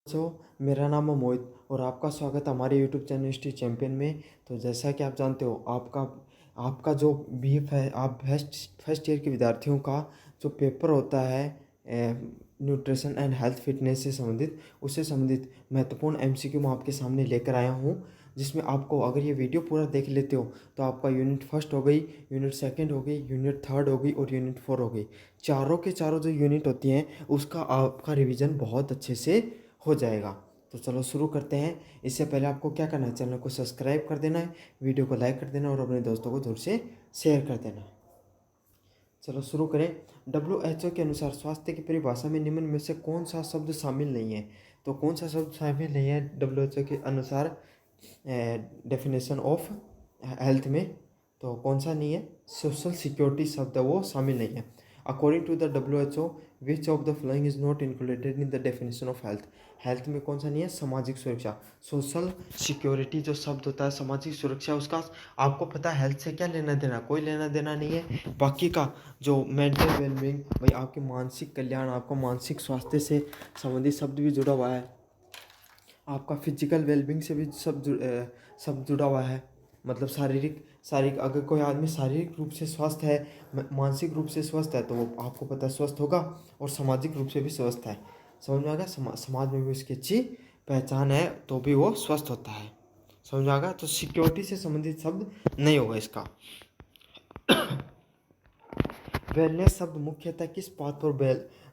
मेरा नाम है मोहित और आपका स्वागत है हमारे यूट्यूब चैनल हिस्ट्री चैंपियन में। तो जैसा कि आप जानते हो, आपका आपका जो बीफ है, आप फर्स्ट फर्स्ट ईयर के विद्यार्थियों का जो पेपर होता है न्यूट्रिशन एंड हेल्थ फिटनेस से संबंधित, उससे संबंधित महत्वपूर्ण एमसीक्यू मैं आपके सामने लेकर आया हूँ। जिसमें आपको, अगर ये वीडियो पूरा देख लेते हो तो आपका यूनिट फर्स्ट हो गई, यूनिट सेकंड हो गई, यूनिट थर्ड हो गई और यूनिट फोर हो गई। चारों के चारों जो यूनिट होती हैं उसका आपका रिवीजन बहुत अच्छे से हो जाएगा। तो चलो शुरू करते हैं। इससे पहले आपको क्या करना है, चैनल को सब्सक्राइब कर देना है, वीडियो को लाइक कर देना और अपने दोस्तों को जरूर से शेयर कर देना। चलो शुरू करें। WHO के अनुसार स्वास्थ्य की परिभाषा में निम्न में से कौन सा शब्द शामिल नहीं है? तो कौन सा शब्द शामिल नहीं है WHO के अनुसार डेफिनेशन ऑफ हेल्थ में? तो कौन सा नहीं है? सोशल सिक्योरिटी शब्द है वो शामिल नहीं है। According to the WHO, which of the following is not included in the definition of health? Health में कौन सा नहीं है? सामाजिक सुरक्षा। सोशल सिक्योरिटी जो शब्द होता है, सामाजिक सुरक्षा, उसका आपको पता है हेल्थ से क्या लेना देना? कोई लेना देना नहीं है। बाकी का जो मेंटल वेलबींग, भाई आपके मानसिक कल्याण, आपका मानसिक स्वास्थ्य से संबंधित शब्द भी जुड़ा हुआ है। आपका फिजिकल वेलबींग से भी सब जुड़ा हुआ है। मतलब शारीरिक शारीरिक अगर कोई आदमी शारीरिक रूप से स्वस्थ है, मानसिक रूप से स्वस्थ है, तो वो आपको पता है स्वस्थ होगा, और सामाजिक रूप से भी स्वस्थ है। समझ में आ गया? समाज में भी उसकी अच्छी पहचान है तो भी वो स्वस्थ होता है। समझ में आ गया? तो सिक्योरिटी से संबंधित शब्द नहीं होगा इसका। वेलनेस शब्द मुख्यतः किस बात पर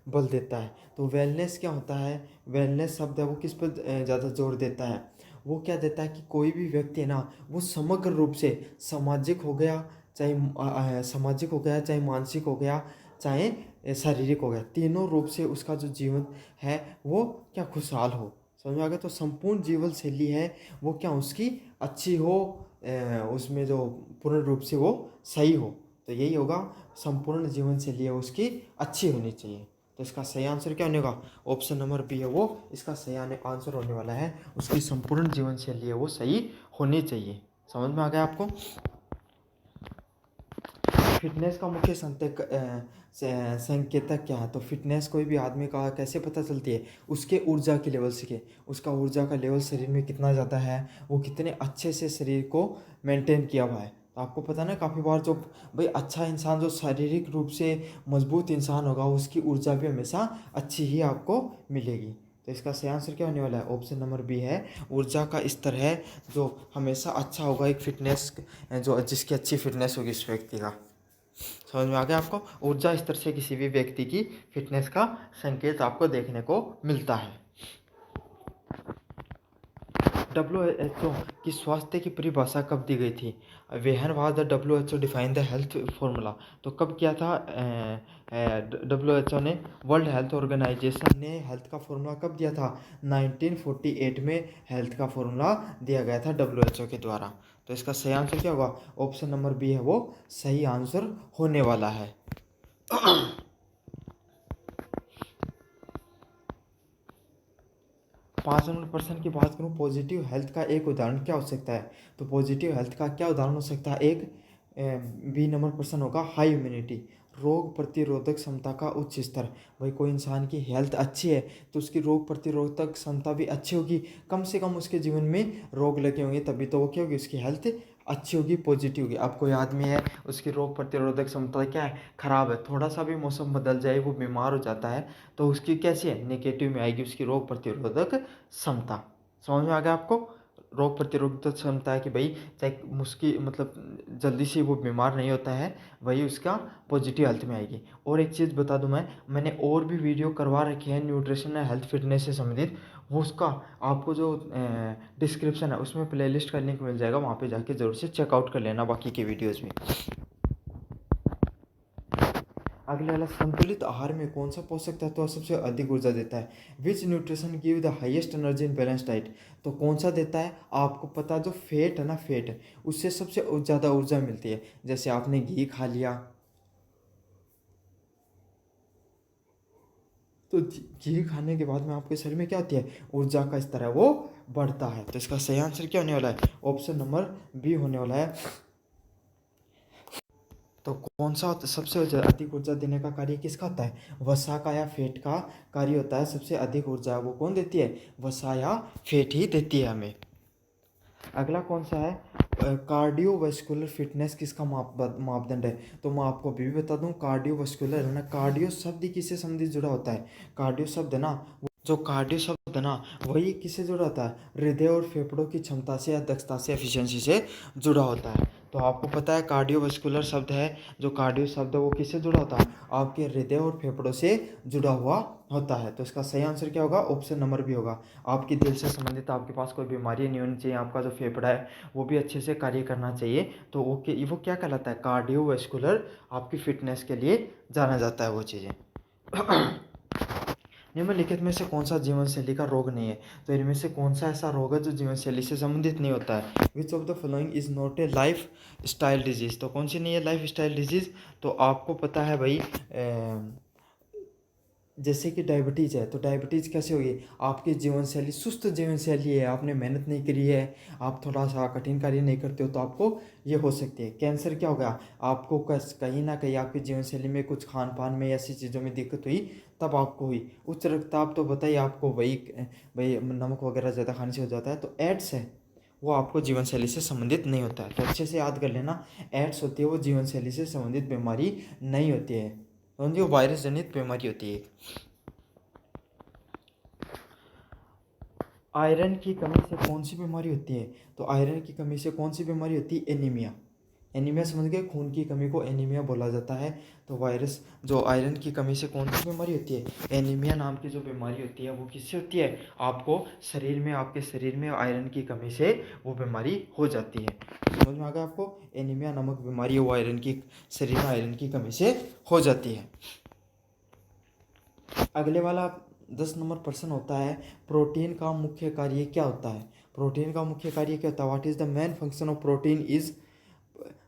बल देता है? तो वेलनेस क्या होता है? वेलनेस शब्द है वो किस पर ज़्यादा जोर देता है? वो क्या देता है कि कोई भी व्यक्ति है ना, वो समग्र रूप से सामाजिक हो गया, सामाजिक हो गया, चाहे मानसिक हो गया, चाहे शारीरिक हो गया, तीनों रूप से उसका जो जीवन है वो क्या खुशहाल हो। समझ में आ गया? तो संपूर्ण जीवन शैली है वो क्या उसकी अच्छी हो, उसमें जो पूर्ण रूप से वो सही हो। तो यही होगा, संपूर्ण जीवन शैली है उसकी अच्छी होनी चाहिए। तो इसका सही आंसर क्या होगा? ऑप्शन नंबर बी है वो इसका सही आंसर होने वाला है। उसकी संपूर्ण जीवन शैली है वो सही होनी चाहिए। समझ में आ गया आपको? फिटनेस का मुख्य संकेतक क्या है? तो फिटनेस कोई भी आदमी का कैसे पता चलती है? उसके ऊर्जा के लेवल से। उसका ऊर्जा का लेवल शरीर में कितना ज़्यादा है, वो कितने अच्छे से शरीर को मेंटेन किया हुआ है। तो आपको पता ना, काफ़ी बार जो भाई अच्छा इंसान, जो शारीरिक रूप से मजबूत इंसान होगा, उसकी ऊर्जा भी हमेशा अच्छी ही आपको मिलेगी। तो इसका सही आंसर क्या होने वाला है? ऑप्शन नंबर बी है, ऊर्जा का स्तर है जो हमेशा अच्छा होगा एक फिटनेस, जो जिसकी अच्छी फिटनेस होगी इस व्यक्ति का। समझ में आ गया आपको? ऊर्जा स्तर से किसी भी व्यक्ति की फिटनेस का संकेत आपको देखने को मिलता है। WHO की स्वास्थ्य की परिभाषा कब दी गई थी? वेहन was the WHO define the health formula? तो कब किया था WHO ने? वर्ल्ड हेल्थ ऑर्गेनाइजेशन ने हेल्थ का फॉर्मूला कब दिया था? 1948 में हेल्थ का फॉर्मूला दिया गया था WHO के द्वारा। तो इसका सही आंसर क्या होगा? ऑप्शन नंबर बी है वो सही आंसर होने वाला है। 5% की बात करूँ, पॉजिटिव हेल्थ का एक उदाहरण क्या हो सकता है? तो पॉजिटिव हेल्थ का क्या उदाहरण हो सकता है? एक बी नंबर पर्सन होगा हाई इम्यूनिटी, रोग प्रतिरोधक क्षमता का उच्च स्तर। भाई कोई इंसान की हेल्थ अच्छी है तो उसकी रोग प्रतिरोधक क्षमता भी अच्छी होगी, कम से कम उसके जीवन में रोग लगे होंगे तभी तो वो क्या होगी, उसकी हेल्थ अच्छी होगी, पॉजिटिव होगी। अब कोई आदमी है उसकी रोग प्रतिरोधक क्षमता क्या है, खराब है, थोड़ा सा भी मौसम बदल जाए वो बीमार हो जाता है, तो उसकी कैसी है, नेगेटिव में आएगी उसकी रोग प्रतिरोधक क्षमता। समझ में आ गया आपको? रोग प्रतिरोधक क्षमता है कि भाई चाहे मुश्किल, मतलब जल्दी से वो बीमार नहीं होता है, वही उसका पॉजिटिव हेल्थ में आएगी। और एक चीज़ बता दूं, मैंने और भी वीडियो करवा रखे हैं न्यूट्रिशन एंड हेल्थ फिटनेस से संबंधित, वो उसका आपको जो डिस्क्रिप्शन है उसमें प्लेलिस्ट का लिंक मिल जाएगा, वहाँ पे जाके जरूर से चेकआउट कर लेना बाकी के वीडियोज़ भी। अगले वाला, संतुलित आहार में कौन सा पोषक तत्व सबसे अधिक ऊर्जा देता है? Which nutrition give the highest energy in balance diet? तो कौन सा देता है? आपको पता, जो फैट है ना, फैट, उससे सबसे ज़्यादा ऊर्जा मिलती है। जैसे आपने घी खा लिया, तो घी खाने के बाद में आपके शरीर में क्या होती है, ऊर्जा का स्तर है वो बढ़ता है। तो इसका सही आंसर क्या होने वाला है? ऑप्शन नंबर बी होने वाला है। तो कौन सा सबसे अधिक ऊर्जा देने का कार्य किसका होता है? वसा का या फैट का कार्य होता है। सबसे अधिक ऊर्जा वो कौन देती है? वसा या फैट ही देती है हमें। अगला कौन सा है? कार्डियोवास्कुलर फिटनेस किसका मापदंड है? तो मैं आपको अभी भी बता दूं, कार्डियोवास्कुलर है ना, कार्डियो शब्द ही किससे संबंधित जुड़ा होता है? कार्डियो शब्द है ना, जो कार्डियो शब्द है ना, वही किससे जुड़ा होता है? हृदय और फेफड़ों की क्षमता से या दक्षता से, एफिशिएंसी से जुड़ा होता है। तो आपको पता है कार्डियोवास्कुलर शब्द है, जो कार्डियो शब्द है वो किससे जुड़ा होता है? आपके हृदय और फेफड़ों से जुड़ा हुआ होता है। तो इसका सही आंसर क्या होगा? ऑप्शन नंबर बी होगा। आपकी दिल से संबंधित आपके पास कोई बीमारी नहीं होनी चाहिए, आपका जो फेफड़ा है वो भी अच्छे से कार्य करना चाहिए, तो वो क्या कहलाता है? कार्डियोवास्कुलर आपकी फिटनेस के लिए जाना जाता है वो चीज़ें। निम्नलिखित में से कौन सा जीवन शैली का रोग नहीं है? तो इनमें से कौन सा ऐसा रोग है जो जीवन शैली से संबंधित नहीं होता है? विच of the following is not a life style disease? तो कौन सी नहीं है लाइफ स्टाइल डिजीज? तो आपको पता है भाई, जैसे कि डायबिटीज़ है, तो डायबिटीज़ कैसे होगी? आपकी जीवन शैली सुस्त जीवन शैली है, आपने मेहनत नहीं करी है, आप थोड़ा सा कठिन कार्य नहीं करते हो, तो आपको ये हो सकती है। कैंसर क्या होगा? आपको कहीं ना कहीं आपकी जीवन शैली में कुछ खान पान में ऐसी चीज़ों में दिक्कत हुई, तब आपको हुई। उच्च रक्तचाप तो बताइए आपको, वही भाई नमक वगैरह ज़्यादा खाने से हो जाता है। तो एड्स है, वो आपको जीवन शैली से संबंधित नहीं होता है। तो अच्छे से याद कर लेना, एड्स होती है वो जीवन शैली से संबंधित बीमारी नहीं होती है, जो वायरस जनित बीमारी होती है। आयरन की कमी से कौन सी बीमारी होती है? तो आयरन की कमी से कौन सी बीमारी होती है? एनीमिया। एनीमिया समझ गए, खून की कमी को एनीमिया बोला जाता है। तो वायरस जो आयरन की कमी से कौन सी बीमारी होती है? एनीमिया नाम की जो बीमारी होती है वो किससे होती है? आपको आपके शरीर में आयरन की कमी से वो बीमारी हो जाती है। समझ में आ गया आपको? एनीमिया नामक बीमारी वो शरीर में आयरन की कमी से हो जाती है। अगले वाला 10 नंबर प्रश्न होता है, प्रोटीन का मुख्य कार्य क्या होता है? प्रोटीन का मुख्य कार्य क्या होता है? What is the main function of protein is?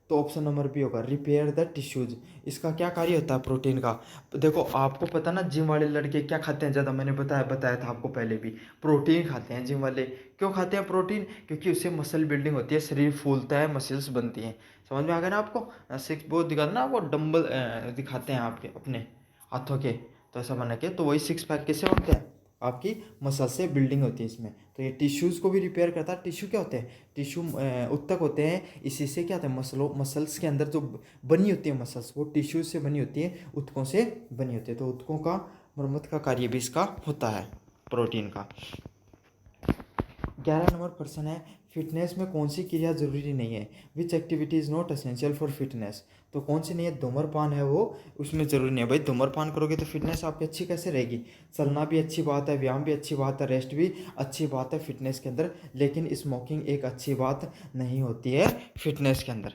तो ऑप्शन नंबर बी होगा, रिपेयर द टिश्यूज। इसका क्या कार्य होता है प्रोटीन का? देखो आपको पता ना, जिम वाले लड़के क्या खाते हैं ज़्यादा? मैंने बताया था आपको पहले भी, प्रोटीन खाते हैं जिम वाले। क्यों खाते हैं प्रोटीन? क्योंकि उससे मसल बिल्डिंग होती है, शरीर फूलता है, मसल्स बनती हैं। समझ में आ गया ना आपको? सिक्स वो दिखाते ना, वो डंबल दिखाते हैं आपके अपने हाथों के, तो ऐसा बना के, तो वही सिक्स पैक किससे बनते हैं? आपकी मसल से बिल्डिंग होती है इसमें। तो ये टिश्यूज़ को भी रिपेयर करता है। टिश्यू क्या होते हैं? टिश्यू उत्तक होते हैं। इसी से क्या होता है? मसल्स के अंदर जो बनी होती है मसल्स, वो टिश्यूज से बनी होती है, उत्तकों से बनी होती है। तो उत्तकों का मरम्मत का कार्य भी इसका होता है, प्रोटीन का। 11 नंबर प्रश्न है, फिटनेस में कौन सी क्रिया जरूरी नहीं है? Which activity is not essential for fitness? तो कौन सी नहीं है? धूम्रपान है वो उसमें जरूरी नहीं है। भाई धूम्रपान करोगे तो फिटनेस आपकी अच्छी कैसे रहेगी? चलना भी अच्छी बात है, व्यायाम भी अच्छी बात है, रेस्ट भी अच्छी बात है फिटनेस के अंदर, लेकिन स्मोकिंग एक अच्छी बात नहीं होती है फिटनेस के अंदर।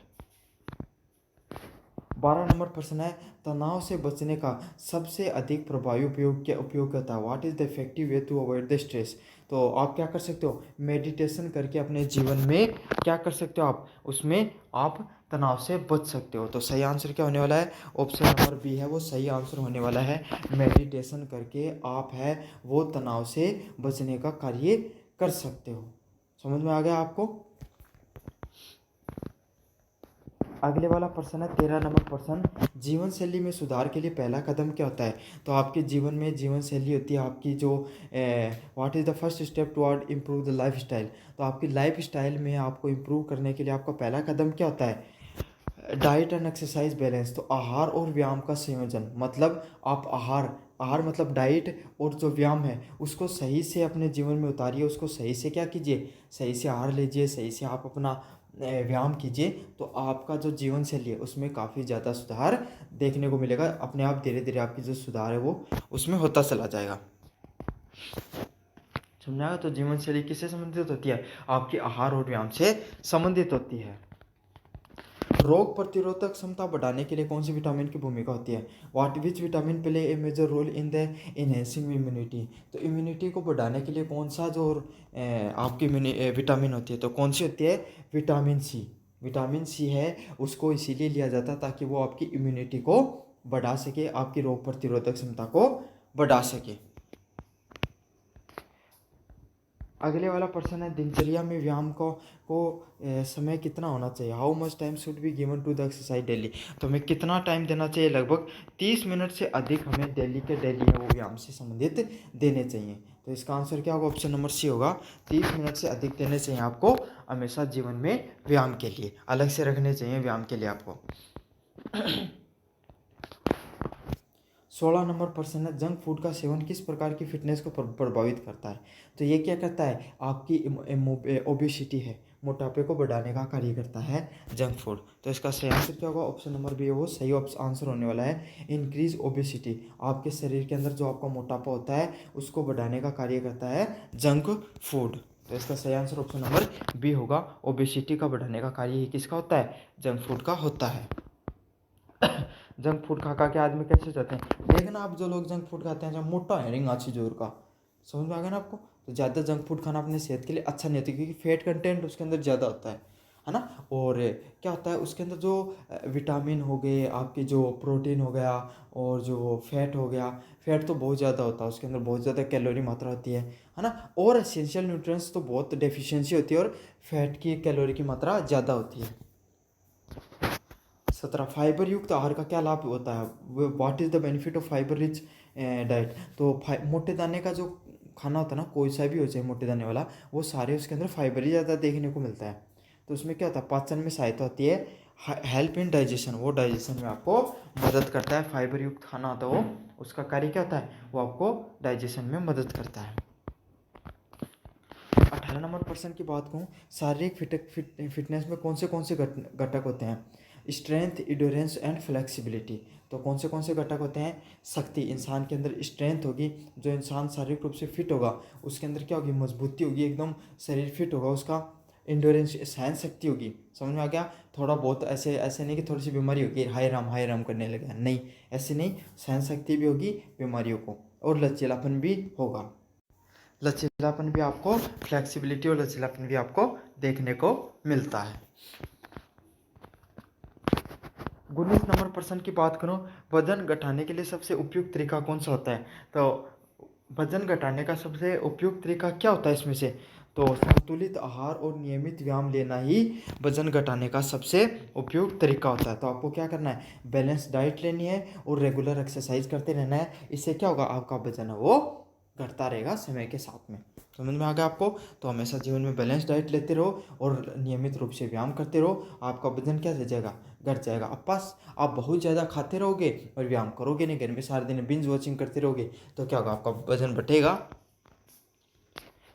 12 नंबर प्रश्न है, तनाव से बचने का सबसे अधिक प्रभावी उपयोग क्या होता है? What is the effective way to avoid the stress? तो आप क्या कर सकते हो? मेडिटेशन करके अपने जीवन में क्या कर सकते हो? आप उसमें आप तनाव से बच सकते हो। तो सही आंसर क्या होने वाला है? ऑप्शन नंबर बी है वो सही आंसर होने वाला है। मेडिटेशन करके आप है वो तनाव से बचने का कार्य कर सकते हो। समझ में आ गया आपको? अगले वाला प्रश्न है 13 नंबर प्रश्न, जीवन शैली में सुधार के लिए पहला कदम क्या होता है? तो आपके जीवन में जीवन शैली होती है आपकी जो what is the first step toward improve the life style? तो आपकी लाइफ स्टाइल में आपको इम्प्रूव करने के लिए आपका पहला कदम क्या होता है? Diet and exercise balance. तो आहार और व्यायाम का संयोजन, मतलब आप आहार मतलब डाइट, और जो व्यायाम है उसको सही से अपने जीवन में उतारिए, उसको सही से क्या कीजिए? सही से आहार लीजिए, सही से आप अपना व्यायाम कीजिए, तो आपका जो जीवन शैली है उसमें काफ़ी ज़्यादा सुधार देखने को मिलेगा। अपने आप धीरे धीरे आपकी जो सुधार है वो उसमें होता चला जाएगा। समझा? तो जीवन शैली किससे संबंधित होती है? आपके आहार और व्यायाम से संबंधित होती है। रोग प्रतिरोधक क्षमता बढ़ाने के लिए कौन सी विटामिन की भूमिका होती है? What which vitamin play a major role in the enhancing immunity? तो इम्यूनिटी को बढ़ाने के लिए कौन सा जो आपकी विटामिन होती है, तो कौन सी होती है? Vitamin C. विटामिन सी है, उसको इसीलिए लिया जाता है ताकि वो आपकी इम्यूनिटी को बढ़ा सके, आपकी रोग प्रतिरोधक क्षमता को बढ़ा सके। अगले वाला प्रश्न है, दिनचर्या में व्यायाम को समय कितना होना चाहिए? How much time should be given to the exercise daily? तो हमें कितना टाइम देना चाहिए? लगभग 30 मिनट से अधिक हमें डेली है वो व्यायाम से संबंधित देने चाहिए। तो इसका आंसर क्या होगा? ऑप्शन नंबर सी होगा, 30 मिनट से अधिक देने चाहिए आपको हमेशा जीवन में व्यायाम के लिए, अलग से रखने चाहिए व्यायाम के लिए आपको। 16 नंबर प्रश्न है, जंक फूड का सेवन किस प्रकार की फिटनेस को प्रभावित करता है? तो ये क्या करता है? आपकी ओबेसिटी है, मोटापे को बढ़ाने का कार्य करता है जंक फूड। तो इसका सही आंसर क्या होगा? ऑप्शन नंबर बी वो सही आंसर होने वाला है। इंक्रीज ओबेसिटी, आपके शरीर के अंदर जो आपका मोटापा होता है उसको बढ़ाने का कार्य करता है जंक फूड। तो इसका सही आंसर ऑप्शन नंबर बी होगा। ओबेसिटी का बढ़ाने का कार्य ही किसका होता है? जंक फूड का होता है। जंक फूड खा खा के आदमी कैसे जाते हैं? देखना आप, जो लोग जंक फूड खाते हैं जब मोटा है रिंग आछी जोर का, समझ में आ गया ना आपको? तो ज़्यादा जंक फूड खाना अपने सेहत के लिए अच्छा नहीं होता, क्योंकि फैट कंटेंट उसके अंदर ज़्यादा होता है ना। और क्या होता है उसके अंदर, जो विटामिन हो गए आपके, जो प्रोटीन हो गया और जो फैट हो गया, फैट तो बहुत ज़्यादा होता है उसके अंदर, बहुत ज़्यादा कैलोरी मात्रा होती है ना। और एसेंशियल न्यूट्रिएंट्स तो बहुत डेफिशिएंसी होती है, और फैट की कैलोरी की मात्रा ज़्यादा होती है। 17, फाइबर युक्त आहार का क्या लाभ होता है? What is the benefit of fibre rich diet? तो मोटे दाने का जो खाना होता है ना, कोई सा भी हो चाहे मोटे दाने वाला, वो सारे उसके अंदर फाइबर ही ज़्यादा देखने को मिलता है। तो उसमें क्या होता है? पाचन में सहायता होती है, हेल्प इन डाइजेशन, वो डाइजेशन में आपको मदद करता है। फाइबर युक्त खाना होता है वो, उसका कार्य क्या होता है? वो आपको डाइजेशन में मदद करता है। 18 नंबर प्रश्न की बात कहूँ, शारीरिक फिटनेस में कौन से घटक होते हैं? Strength, endurance and flexibility. तो कौन से घटक होते हैं? शक्ति, इंसान के अंदर स्ट्रेंथ होगी, जो इंसान शारीरिक रूप से फिट होगा उसके अंदर क्या होगी? मजबूती होगी, एकदम शरीर फिट होगा उसका। एंड्योरेंस, सहन शक्ति होगी, समझ में आ गया? थोड़ा बहुत ऐसे नहीं कि थोड़ी सी बीमारी होगी हाय राम करने लगे, नहीं, ऐसे नहीं, सहन शक्ति भी होगी बीमारियों को, और लचीलापन भी होगा। लचीलापन भी आपको, फ्लेक्सिबिलिटी और लचीलापन भी आपको देखने को मिलता है। 19 नंबर प्रश्न की बात करूं, वजन घटाने के लिए सबसे उपयुक्त तरीका कौन सा होता है? तो वजन घटाने का सबसे उपयुक्त तरीका क्या होता है इसमें से? तो संतुलित आहार और नियमित व्यायाम लेना ही वजन घटाने का सबसे उपयुक्त तरीका होता है। तो आपको क्या करना है? बैलेंस डाइट लेनी है और रेगुलर एक्सरसाइज करते रहना है। इससे क्या होगा? आपका वजन है वो घटता रहेगा समय के साथ में। समझ में आ गया आपको? तो हमेशा जीवन में बैलेंस डाइट लेते रहो और नियमित रूप से व्यायाम करते रहो, आपका वजन क्या हो जाएगा? घट जाएगा। अब पास आप बहुत ज़्यादा खाते रहोगे और व्यायाम करोगे नहीं, घर में सारे दिन बिंज वॉचिंग करते रहोगे, तो क्या होगा? आपका वजन बढ़ेगा।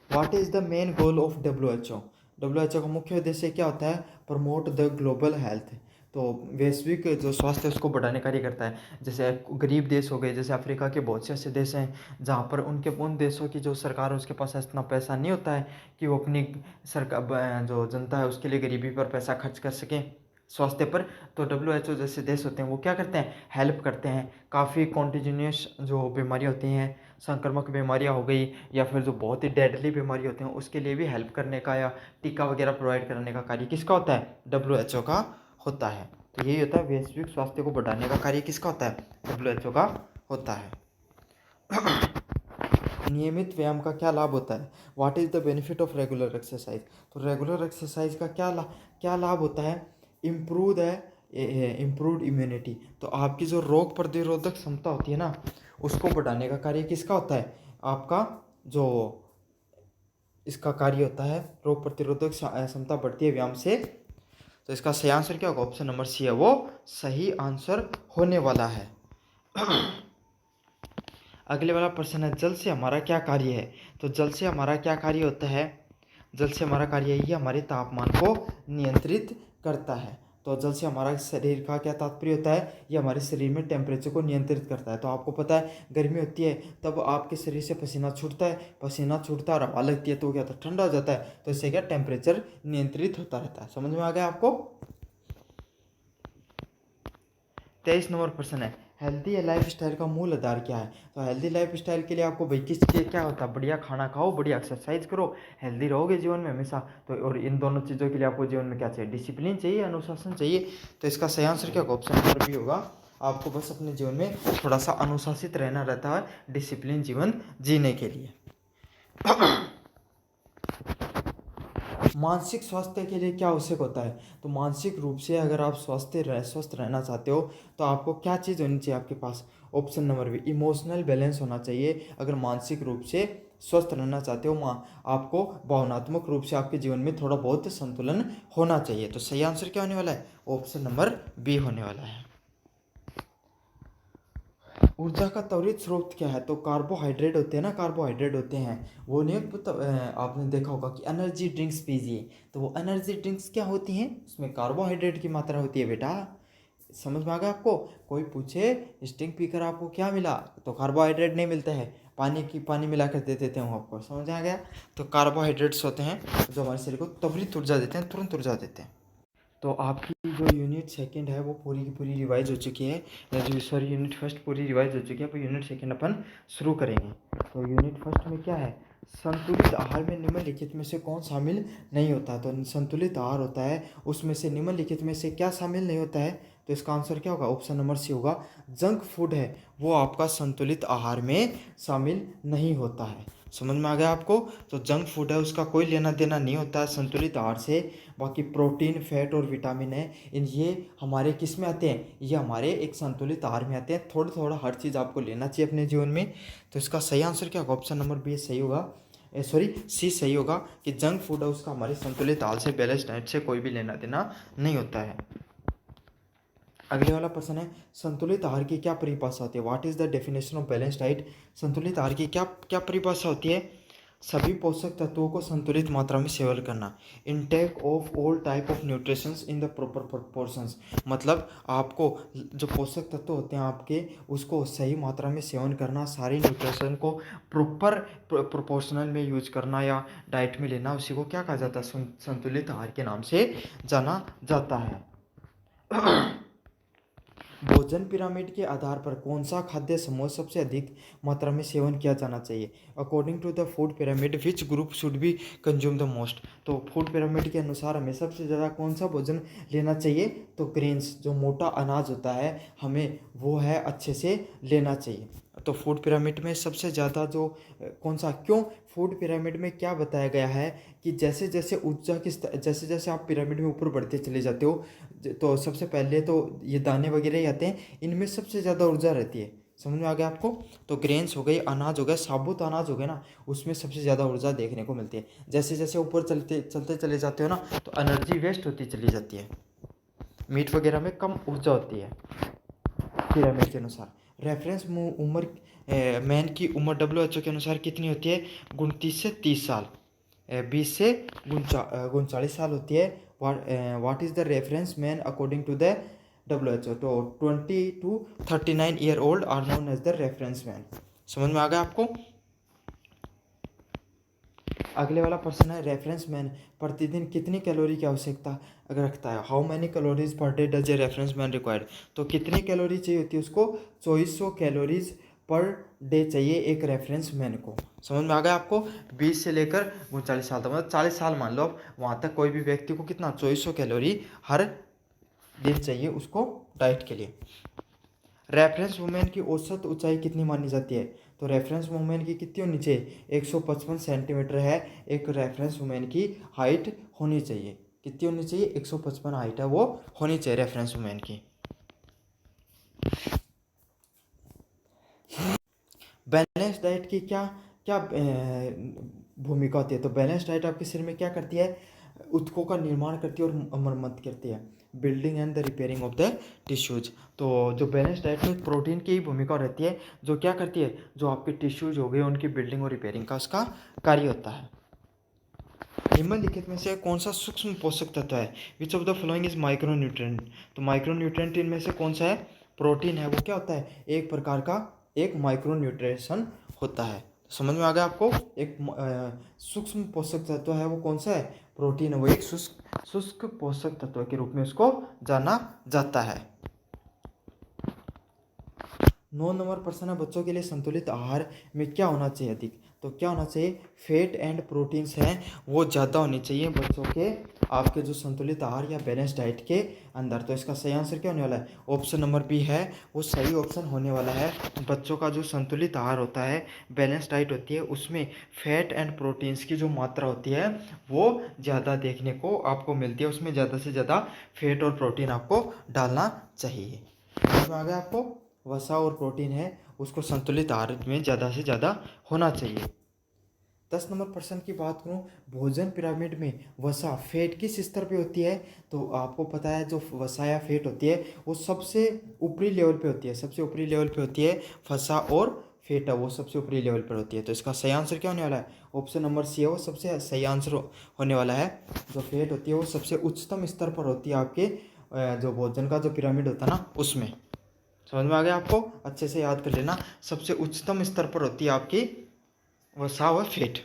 What is the main goal of WHO? WHO का मुख्य उद्देश्य क्या होता है? Promote the global health. तो वैश्विक जो स्वास्थ्य है उसको बढ़ाने का कार्य करता है। जैसे गरीब देश हो गए, जैसे अफ्रीका के बहुत से ऐसे देश हैं जहाँ पर उन देशों की जो सरकार है उसके पास इतना पैसा नहीं होता है कि वो अपनी सरकार, जो जनता है उसके लिए गरीबी पर पैसा खर्च कर सकें, स्वास्थ्य पर। तो WHO जैसे देश होते हैं वो क्या करते हैं? हेल्प करते हैं। काफ़ी कॉन्टिन्यूस जो बीमारियाँ होती हैं, संक्रामक बीमारियाँ हो गई, या फिर जो बहुत ही डेडली बीमारी होती हैं उसके लिए भी हेल्प करने का या टीका वगैरह प्रोवाइड करने का कार्य किसका होता है? WHO का होता है। तो यही होता है, वैश्विक स्वास्थ्य को बढ़ाने का कार्य किसका होता है? WHO का होता है। नियमित व्यायाम का क्या लाभ होता है? What is the benefit of regular exercise? तो रेगुलर एक्सरसाइज का क्या लाभ होता है? Improved immunity. तो आपकी जो रोग प्रतिरोधक क्षमता होती है ना, उसको बढ़ाने का कार्य किसका होता है? आपका जो इसका कार्य होता है, रोग प्रतिरोधक क्षमता बढ़ती है व्यायाम से। तो इसका सही आंसर क्या होगा? ऑप्शन नंबर सी है वो सही आंसर होने वाला है। अगले वाला प्रश्न है, जल से हमारा क्या कार्य है? तो जल से हमारा क्या कार्य होता है? जल से हमारा कार्य यही है, हमारे तापमान को नियंत्रित करता है। तो जल से हमारा शरीर का क्या तात्पर्य होता है? ये हमारे शरीर में टेम्परेचर को नियंत्रित करता है। तो आपको पता है गर्मी होती है तब आपके शरीर से पसीना छूटता है, पसीना छूटता है और हवा लगती है तो क्या होता है? ठंडा हो जाता है। तो इससे क्या? टेम्परेचर नियंत्रित होता रहता है। समझ में आ गया आपको? 23 नंबर प्रश्न है, हेल्दी लाइफ स्टाइल का मूल आधार क्या है? तो हेल्दी लाइफ स्टाइल के लिए आपको भाई किस चीज़ क्या होता है? बढ़िया खाना खाओ, बढ़िया एक्सरसाइज करो, हेल्दी रहोगे जीवन में हमेशा। तो और इन दोनों चीज़ों के लिए आपको जीवन में क्या चाहिए? डिसिप्लिन चाहिए, अनुशासन चाहिए। तो इसका सही आंसर क्या होगा? ऑप्शन नंबर बी होगा। आपको बस अपने जीवन में थोड़ा सा अनुशासित रहना रहता है, डिसिप्लिन जीवन जीने के लिए। मानसिक स्वास्थ्य के लिए क्या आवश्यक होता है? तो मानसिक रूप से अगर आप स्वस्थ रहना चाहते हो तो आपको क्या चीज़ होनी चाहिए आपके पास? Option number B, emotional balance होना चाहिए। अगर मानसिक रूप से स्वस्थ रहना चाहते हो, आपको भावनात्मक रूप से आपके जीवन में थोड़ा बहुत संतुलन होना चाहिए। तो सही आंसर क्या होने वाला है? ऑप्शन नंबर बी होने वाला है। ऊर्जा का त्वरित स्रोत क्या है? तो कार्बोहाइड्रेट होते हैं ना, कार्बोहाइड्रेट होते हैं वो नहीं आपने देखा होगा कि एनर्जी ड्रिंक्स पीजिए, तो वो एनर्जी ड्रिंक्स क्या होती हैं? उसमें कार्बोहाइड्रेट की मात्रा होती है बेटा। समझ में आ गया आपको? कोई पूछे स्टिंग पीकर आपको क्या मिला, तो कार्बोहाइड्रेट नहीं मिलता है, पानी मिला कर दे देते हैं आपको। समझ आ गया? तो कार्बोहाइड्रेट्स होते हैं जो हमारे शरीर को त्वरित ऊर्जा देते हैं, तुरंत ऊर्जा देते हैं। तो आपकी जो यूनिट सेकंड है वो पूरी की पूरी रिवाइज हो चुकी है, सॉरी यूनिट फर्स्ट पूरी रिवाइज हो चुकी है। अब यूनिट सेकंड अपन शुरू करेंगे। तो यूनिट फर्स्ट में क्या है? संतुलित आहार में निम्नलिखित में से कौन शामिल नहीं होता? तो संतुलित आहार होता है, उसमें से निम्नलिखित में से क्या शामिल नहीं होता है? तो इसका आंसर क्या होगा? ऑप्शन नंबर सी होगा। जंक फूड है वो आपका संतुलित आहार में शामिल नहीं होता है। समझ में आ गया आपको? तो जंक फूड है उसका कोई लेना देना नहीं होता है संतुलित आहार से। बाकी प्रोटीन, फैट और विटामिन है, ये हमारे किस में आते हैं? ये हमारे एक संतुलित आहार में आते हैं। थोड़ा थोड़ा हर चीज़ आपको लेना चाहिए अपने जीवन में। तो इसका सही आंसर क्या होगा? ऑप्शन नंबर बी सही होगा, सॉरी सी सही होगा कि जंक फूड है उसका हमारे संतुलित आहार से, बैलेंस डाइट से कोई भी लेना देना नहीं होता है। अगले वाला प्रश्न है, संतुलित आहार की क्या परिभाषा होती है? What is the definition of balance diet? संतुलित आहार की क्या क्या परिभाषा होती है? सभी पोषक तत्वों को संतुलित मात्रा में सेवन करना, intake of all type of nutritions in the proper proportions. मतलब आपको जो पोषक तत्व होते हैं आपके, उसको सही मात्रा में सेवन करना, सारे न्यूट्रिशन को प्रॉपर प्रोपोर्शनल में यूज करना या डाइट में लेना, उसी को क्या कहा जाता है? संतुलित आहार के नाम से जाना जाता है। भोजन पिरामिड के आधार पर कौन सा खाद्य समूह सबसे अधिक मात्रा में सेवन किया जाना चाहिए? According to the food pyramid which group should be consume the most? तो फूड पिरामिड के अनुसार हमें सबसे ज़्यादा कौन सा भोजन लेना चाहिए? तो ग्रेन्स, जो मोटा अनाज होता है, हमें वो है अच्छे से लेना चाहिए। तो फूड पिरामिड में सबसे ज़्यादा जो कौन सा, क्यों फूड पिरामिड में क्या बताया गया है कि जैसे जैसे ऊर्जा की जैसे जैसे आप पिरामिड में ऊपर बढ़ते चले जाते हो, तो सबसे पहले तो ये दाने वगैरह ही आते हैं, इनमें सबसे ज़्यादा ऊर्जा रहती है। समझ में आ गया आपको? तो ग्रेन्स हो गई, अनाज हो गया, साबुत अनाज हो गया ना, उसमें सबसे ज़्यादा ऊर्जा देखने को मिलती है। जैसे जैसे ऊपर चलते चले जाते हो ना, तो एनर्जी वेस्ट होती चली जाती है, मीट वगैरह में कम ऊर्जा होती है पिरामिड के अनुसार। रेफरेंस उम्र मैन की उम्र WHO के अनुसार कितनी होती है? 29 से 30 साल, 20 से 39 साल होती है। What is the reference man according to the WHO? तो 20 to 39 year old are known as the reference man. समझ में आ गया आपको? अगले वाला प्रश्न है, रेफरेंस मैन प्रतिदिन कितनी कैलोरी की आवश्यकता रखता है? How many calories per day does a reference man required? तो कितनी कैलोरी चाहिए होती है उसको? 2400 कैलोरीज पर डे चाहिए एक रेफरेंस मैन को। समझ में आ गया आपको? 20 से लेकर 39 साल तक, मतलब 40 साल मान लो अब, वहाँ तक कोई भी व्यक्ति को कितना 2400 कैलोरी हर दिन चाहिए उसको डाइट के लिए। रेफरेंस वुमेन की औसत ऊंचाई कितनी मानी जाती है? तो रेफरेंस वुमेन की कितनी होनी चाहिए? 155 सेंटीमीटर है एक रेफरेंस वुमेन की हाइट होनी चाहिए। कितनी होनी चाहिए? 155 हाइट है वो होनी चाहिए रेफरेंस वुमेन की। बैलेंस डाइट की क्या क्या भूमिका होती है? तो बैलेंस डाइट आपके शरीर में क्या करती है? ऊतकों का निर्माण करती है और मरम्मत करती है, building and the repairing of the tissues. तो जो बैलेंस डाइट में प्रोटीन की ही भूमिका रहती है, जो क्या करती है? जो आपके टिश्यूज हो गए उनकी बिल्डिंग और रिपेयरिंग का उसका कार्य होता है। निम्नलिखित में से कौन सा सूक्ष्म पोषक तत्व है? विच of the following is micronutrient? तो माइक्रोन्यूट्रेंट इनमें से कौन सा है? प्रोटीन है। वो क्या होता है? एक प्रकार का एक माइक्रोन्यूट्रिशन होता है। समझ में आ गया आपको? एक सूक्ष्म पोषक तत्व है, वो कौन सा है? प्रोटीन है। वो एक शुष्क पोषक तत्व के रूप में उसको जाना जाता है। 9 नंबर प्रश्न है, बच्चों के लिए संतुलित आहार में क्या होना चाहिए अधिक? तो क्या होना चाहिए? फैट एंड प्रोटीन्स हैं वो ज़्यादा होनी चाहिए बच्चों के आपके जो संतुलित आहार या बैलेंस डाइट के अंदर। तो इसका सही आंसर क्या होने वाला है? ऑप्शन नंबर बी है वो सही ऑप्शन होने वाला है। बच्चों का जो संतुलित आहार होता है, बैलेंस डाइट होती है, उसमें फैट एंड प्रोटीन्स की जो मात्रा होती है वो ज़्यादा देखने को आपको मिलती है। उसमें ज़्यादा से ज़्यादा फैट और प्रोटीन आपको डालना चाहिए। समझ में आ गया आपको? वसा और प्रोटीन है उसको संतुलित आहार में ज़्यादा से ज़्यादा होना चाहिए। 10 नंबर प्रश्न की बात करूं, भोजन पिरामिड में वसा फैट किस स्तर पे होती है? तो आपको पता है जो वसा या फैट होती है वो सबसे ऊपरी लेवल पे होती है। सबसे ऊपरी लेवल पे होती है वसा और फैट है वो सबसे ऊपरी लेवल पर होती है। तो इसका सही आंसर क्या होने वाला है? ऑप्शन नंबर सी है वो सबसे सही आंसर होने वाला है। जो फैट होती है वो सबसे उच्चतम स्तर पर होती है आपके जो भोजन का जो पिरामिड होता है ना उसमें। समझ में आ गया आपको? अच्छे से याद कर लेना, सबसे उच्चतम स्तर पर होती है आपकी वसा व फैट।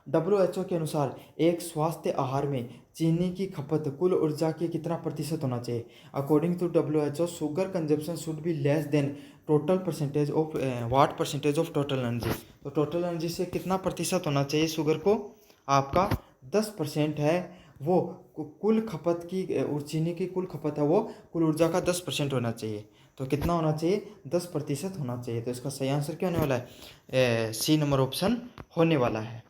WHO के अनुसार एक स्वास्थ्य आहार में चीनी की खपत कुल ऊर्जा के कितना प्रतिशत होना चाहिए? According to WHO, sugar consumption should be less than total percentage of what percentage of total energy. तो टोटल एनर्जी से कितना प्रतिशत होना चाहिए शुगर को? आपका 10% है वो कुल खपत की, और चीनी की कुल खपत है वो कुल ऊर्जा का 10% होना चाहिए। तो कितना होना चाहिए? 10% होना चाहिए। तो इसका सही आंसर क्या होने वाला है? सी नंबर ऑप्शन होने वाला है।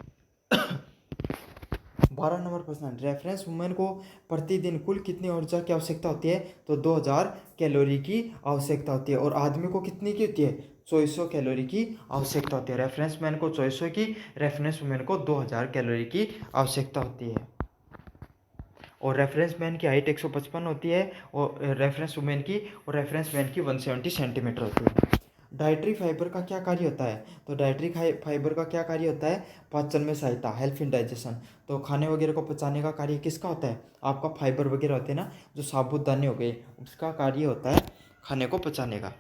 12 नंबर प्रश्न, रेफरेंस वुमेन को प्रतिदिन कुल कितनी ऊर्जा की आवश्यकता होती है? तो 2000 कैलोरी की आवश्यकता होती है। और आदमी को कितनी की होती है? 2400 कैलोरी की आवश्यकता होती है। रेफरेंस मैन को 2400 की, रेफरेंस वुमेन को 2000 कैलोरी की आवश्यकता होती है। और रेफरेंस मैन की हाइट 155 होती है और रेफरेंस वुमेन की, और रेफरेंस मैन की 170 सेंटीमीटर होती है। डाइटरी फाइबर का क्या कार्य होता है? तो डाइटरी फाइबर का क्या कार्य होता है? पाचन में सहायता, हेल्प इन डाइजेशन। तो खाने वगैरह को पचाने का कार्य किसका होता है? आपका फाइबर वगैरह होते हैं ना, जो साबुत हो गए, उसका कार्य होता है खाने को पचाने का।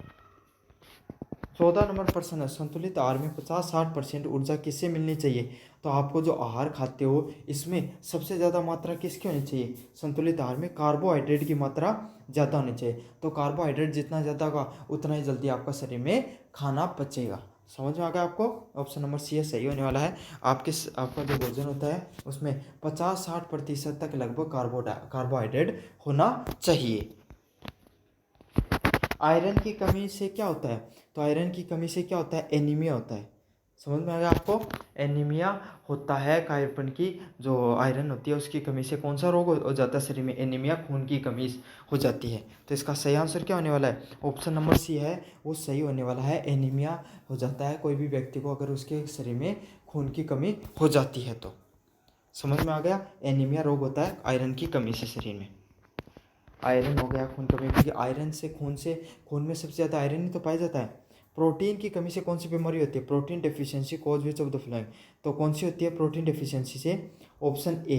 14 नंबर प्रश्न है, संतुलित आहार में 50-60% ऊर्जा किससे मिलनी चाहिए? तो आपको जो आहार खाते हो इसमें सबसे ज़्यादा मात्रा किसकी होनी चाहिए? संतुलित आहार में कार्बोहाइड्रेट की मात्रा ज़्यादा होनी चाहिए। तो कार्बोहाइड्रेट जितना ज़्यादा होगा उतना ही जल्दी आपका शरीर में खाना पचेगा। समझ में आ गया आपको? ऑप्शन नंबर सी है सही होने वाला है। आपका जो भोजन होता है उसमें 50-60% तक लगभग कार्बोहाइड्रेट होना चाहिए। आयरन की कमी से क्या होता है? तो आयरन की कमी से क्या होता है? एनीमिया होता है। समझ में आ गया आपको? एनीमिया होता है, कार्बन की जो आयरन होती है उसकी कमी से कौन सा रोग हो जाता है शरीर में? एनीमिया, खून की कमी हो जाती है। तो इसका सही आंसर क्या होने वाला है? ऑप्शन नंबर सी है वो सही होने वाला है। एनीमिया हो जाता है कोई भी व्यक्ति को अगर उसके शरीर में खून की कमी हो जाती है तो। समझ में आ गया? एनीमिया रोग होता है आयरन की कमी से शरीर में। आयरन हो गया, खून कमी, क्योंकि आयरन से खून में सबसे ज़्यादा आयरन ही तो पाया जाता है। प्रोटीन की कमी से कौन सी बीमारी होती है? Protein deficiency cause which of the following. तो कौन सी होती है प्रोटीन डेफिशिएंसी से? ऑप्शन ए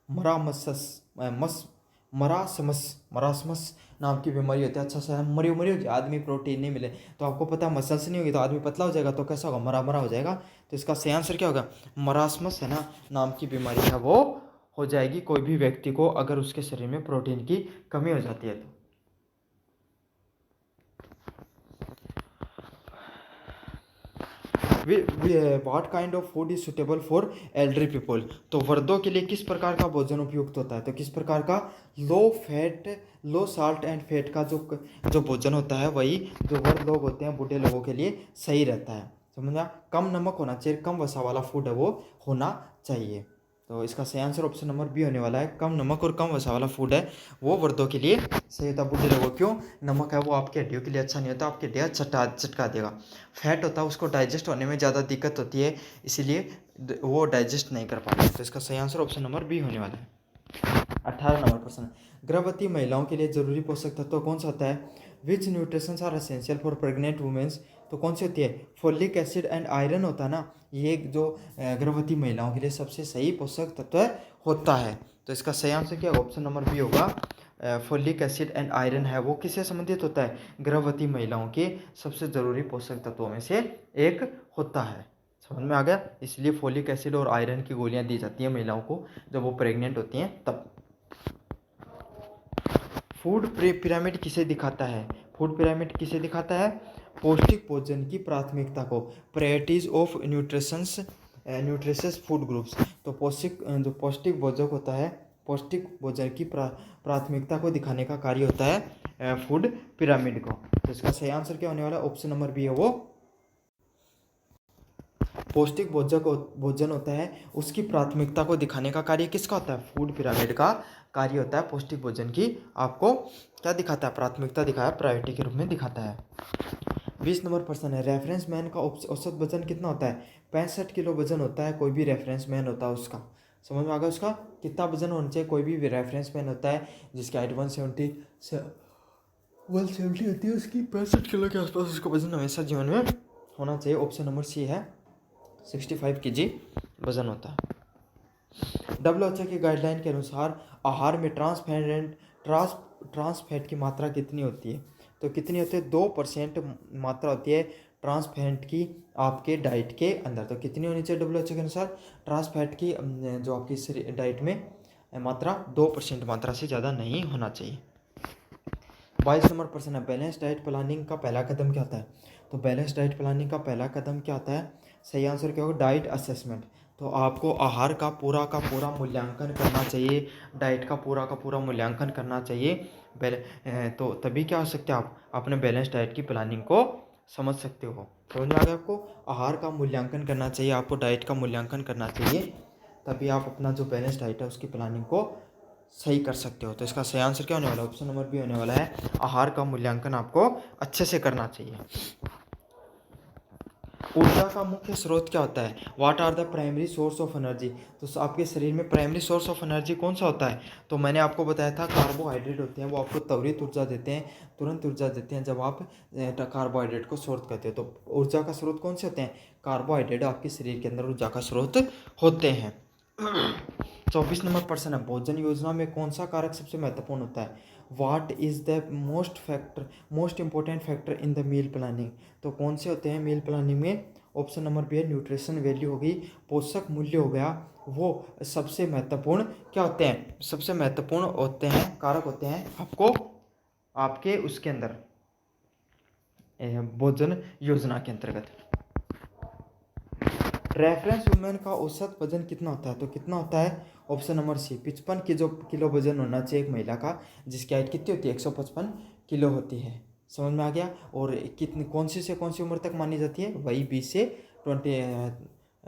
मरामसस मस मरासमस नाम की बीमारी होती है। अच्छा सा मरी होगी, आदमी प्रोटीन नहीं मिले तो आपको पता है मसल्स नहीं होगी तो आदमी पतला हो जाएगा, तो कैसा होगा? मरा हो जाएगा। तो इसका सही आंसर क्या होगा? मरासमस है ना नाम की बीमारी है वो हो जाएगी कोई भी व्यक्ति को अगर उसके शरीर में प्रोटीन की कमी हो जाती है तो। What kind of food is suitable for elderly people. तो वृद्धों के लिए किस प्रकार का भोजन उपयुक्त होता है? तो किस प्रकार का? Low fat, low salt and fat का जो भोजन होता है वही जो वृद्ध लोग होते हैं, बूढ़े लोगों के लिए सही रहता है। समझा? कम नमक होना चाहिए, कम वसा वाला फूड है वो होना चाहिए। तो इसका सही आंसर ऑप्शन नंबर बी होने वाला है। कम नमक और कम वसा वाला फूड है वो वृद्धों के लिए सही होता है। बूढ़े लोगों क्यों? नमक है वो आपके हड्डियों के लिए अच्छा नहीं होता, आपके हड्डियाँ चटका देगा। फैट होता है उसको डाइजेस्ट होने में ज़्यादा दिक्कत होती है, इसीलिए वो डाइजेस्ट नहीं कर पाते। तो इसका सही आंसर ऑप्शन नंबर बी होने वाला है। 18 नंबर प्रश्न, गर्भवती महिलाओं के लिए जरूरी पोषक तत्व कौन सा होता है? Which nutritions are essential for pregnant womens. तो कौन सी होती है? फोलिक एसिड एंड आयरन होता है ना, ये जो गर्भवती महिलाओं के लिए सबसे सही पोषक तत्व होता है। तो इसका सही आंसर क्या होगा? ऑप्शन नंबर बी होगा। फोलिक एसिड एंड आयरन है वो किससे संबंधित होता है? गर्भवती महिलाओं के सबसे ज़रूरी पोषक तत्वों में से एक होता है। समझ में आ गया? इसलिए फोलिक एसिड और आयरन की गोलियां दी जाती हैं महिलाओं को जब वो प्रेग्नेंट होती हैं तब। फूड पिरामिड किसे दिखाता है? फूड पिरामिड किसे दिखाता है? पौष्टिक भोजन की प्राथमिकता को, priorities of nutritions nutritious food groups. तो जो पौष्टिक भोजक होता है, पौष्टिक भोजन की प्राथमिकता को दिखाने का कार्य होता है फूड पिरामिड को। तो इसका सही आंसर क्या होने वाला है? ऑप्शन नंबर बी है वो। पौष्टिक भोजन होता है, उसकी प्राथमिकता को दिखाने का कार्य किसका होता है? फूड पिरामिड का कार्य होता है पौष्टिक भोजन की आपको क्या दिखाता है? प्राथमिकता दिखाया, प्रायोरिटी के रूप में दिखाता है। 20 नंबर प्रश्न है, रेफरेंस मैन का औसत वजन कितना होता है? 65 किलो वजन होता है। कोई भी रेफरेंस मैन होता है उसका, समझ में आ गया? उसका कितना वजन होना चाहिए? कोई भी रेफरेंस मैन होता है जिसकी हाइट 170 होती है, उसकी 65 किलो के आसपास उसका वजन हमेशा जीवन में होना चाहिए। ऑप्शन नंबर सी है, 65 kg वजन होता है। WHO की गाइडलाइन के अनुसार आहार में ट्रांस फैट की मात्रा कितनी होती है? तो कितनी होती है? 2% मात्रा होती है ट्रांस फैट की आपके डाइट के अंदर। तो कितनी होनी चाहिए WHO के अनुसार? ट्रांस फैट की जो आपकी डाइट में मात्रा 2% मात्रा से ज़्यादा नहीं होना चाहिए। 22 नंबर प्रश्न है, बैलेंस डाइट प्लानिंग का पहला कदम क्या होता है? तो बैलेंस डाइट प्लानिंग का पहला कदम क्या होता है? सही आंसर क्या होगा? Diet assessment. तो आपको आहार का पूरा मूल्यांकन करना चाहिए, डाइट का पूरा मूल्यांकन करना चाहिए। तो तभी क्या हो सकते हैं, आप अपने बैलेंस डाइट की प्लानिंग को समझ सकते हो। समझ में आ गया आपको? आहार का मूल्यांकन करना चाहिए, आपको डाइट का मूल्यांकन करना चाहिए, तभी आप अपना जो बैलेंस डाइट है उसकी प्लानिंग को सही कर सकते हो। तो इसका सही आंसर क्या होने वाला है? ऑप्शन नंबर बी होने वाला है, आहार का मूल्यांकन आपको अच्छे से करना चाहिए। ऊर्जा का मुख्य स्रोत क्या होता है? What are the primary source of energy? तो आपके शरीर में प्राइमरी सोर्स ऑफ एनर्जी कौन सा होता है? तो मैंने आपको बताया था, कार्बोहाइड्रेट होते हैं, वो आपको त्वरित ऊर्जा देते हैं, तुरंत ऊर्जा देते हैं जब आप कार्बोहाइड्रेट को स्टोर करते हो। तो ऊर्जा का स्रोत कौन से होते हैं? कार्बोहाइड्रेट आपके शरीर के अंदर ऊर्जा का स्रोत होते हैं। 24 नंबर प्रश्न है, भोजन योजना में कौन सा कारक सबसे महत्वपूर्ण होता है? What is the most important factor in the meal planning? तो कौन से होते हैं मील प्लानिंग में? ऑप्शन नंबर बी है, न्यूट्रिशन वैल्यू होगी, पोषक मूल्य हो गया, वो सबसे महत्वपूर्ण क्या होते हैं? सबसे महत्वपूर्ण होते हैं, कारक होते हैं आपको आपके उसके अंदर भोजन योजना के अंतर्गत। रेफरेंस वुमेन का औसत वजन कितना होता है? तो कितना होता है? ऑप्शन नंबर सी, 55 किलो वजन होना चाहिए एक महिला का, जिसकी हाइट कितनी होती है? 155 किलो होती है। समझ में आ गया? और कितनी कौन सी उम्र तक मानी जाती है? वही 20 से 20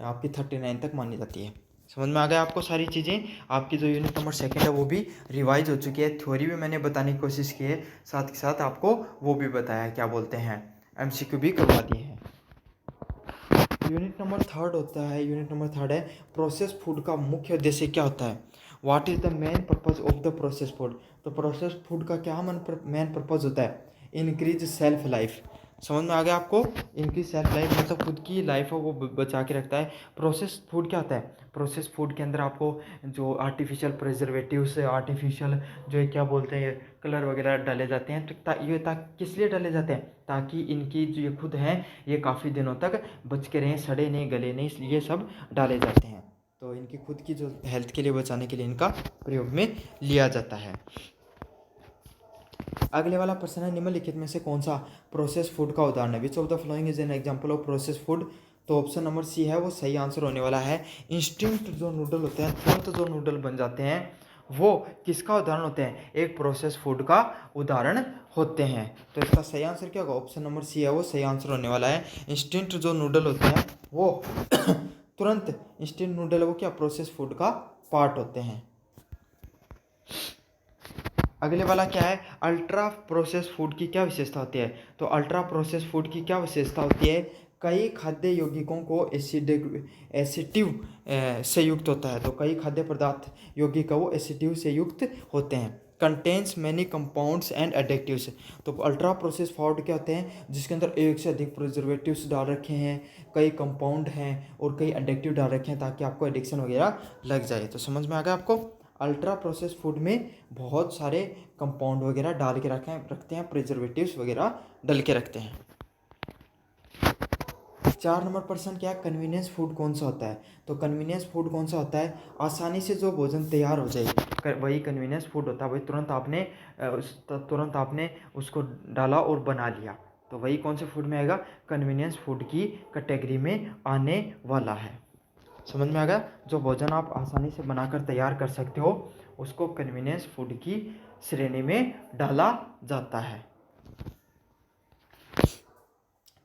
आपकी 39 तक मानी जाती है। समझ में आ गया आपको सारी चीज़ें? आपकी जो यूनिट नंबर 2 है वो भी रिवाइज हो चुकी है, थ्योरी भी मैंने बताने की कोशिश की है, साथ के साथ आपको वो भी बताया, क्या बोलते हैं, MCQ भी करवा दिए हैं। यूनिट नंबर 3 होता है, यूनिट नंबर 3 है, प्रोसेस फूड का मुख्य उद्देश्य क्या होता है? What is the main purpose of the process food? तो प्रोसेस फूड का क्या मेन पर्पज होता है? Increase self life. समझ में आ गया आपको? इंक्रीज सेल्फ लाइफ मतलब खुद की लाइफ है वो बचा के रखता है। प्रोसेस फूड क्या होता है? प्रोसेस फूड के अंदर आपको जो आर्टिफिशियल प्रिजर्वेटिव्स, आर्टिफिशियल जो है क्या बोलते हैं, कलर वगैरह डाले जाते हैं, तो ये किस लिए डाले जाते हैं? ताकि इनकी जो ये खुद हैं ये काफ़ी दिनों तक बच के रहें, सड़े नहीं, गले नहीं, इसलिए सब डाले जाते हैं। तो इनकी खुद की जो हेल्थ के लिए बचाने के लिए इनका प्रयोग में लिया जाता है। अगले वाला प्रश्न है, निम्नलिखित में से कौन सा प्रोसेस फूड का उदाहरण है? विच of the following is an example of process food? तो ऑप्शन नंबर सी है वो सही आंसर होने वाला है। इंस्टेंट जो नूडल होते हैं, तुरंत जो नूडल बन जाते हैं, वो किसका उदाहरण होते हैं? एक प्रोसेस फूड का उदाहरण होते हैं। तो इसका सही आंसर क्या होगा? ऑप्शन नंबर सी है वो सही आंसर होने वाला है। इंस्टेंट जो नूडल होते हैं वो तुरंत इंस्टेंट नूडल है वो क्या प्रोसेस फूड का पार्ट होते हैं। अगले वाला क्या है? अल्ट्रा प्रोसेस फूड की क्या विशेषता होती है? तो अल्ट्रा प्रोसेस फूड की क्या विशेषता होती है? कई खाद्य यौगिकों को एसिटिव से युक्त होता है। तो कई खाद्य पदार्थ यौगिक वो एसिटिव से युक्त होते हैं। Contains many compounds and additives. तो अल्ट्रा प्रोसेस फूड क्या होते हैं? जिसके अंदर एक से अधिक प्रिजर्वेटिव्स डाल रखे हैं, कई कंपाउंड हैं और कई एडिक्टिव डाल रखे हैं ताकि आपको एडिक्शन वगैरह लग जाए। तो समझ में आ गया आपको? अल्ट्रा प्रोसेस फूड में बहुत सारे कंपाउंड वगैरह डाल के रखते हैं, प्रिजर्वेटिव्स वगैरह डाल के रखते हैं। 4 नंबर प्रश्न क्या है? कन्वीनियंस फूड कौन सा होता है? तो कन्वीनियंस फूड कौन सा होता है? आसानी से जो भोजन तैयार हो जाए वही कन्वीनियंस फूड होता है। वही तुरंत आपने उसको डाला और बना लिया, तो वही कौन से फूड में आएगा? कन्वीनियंस फूड की कैटेगरी में आने वाला है। समझ में आ गया। जो भोजन आप आसानी से बनाकर तैयार कर सकते हो उसको कन्वीनियंस फूड की श्रेणी में डाला जाता है।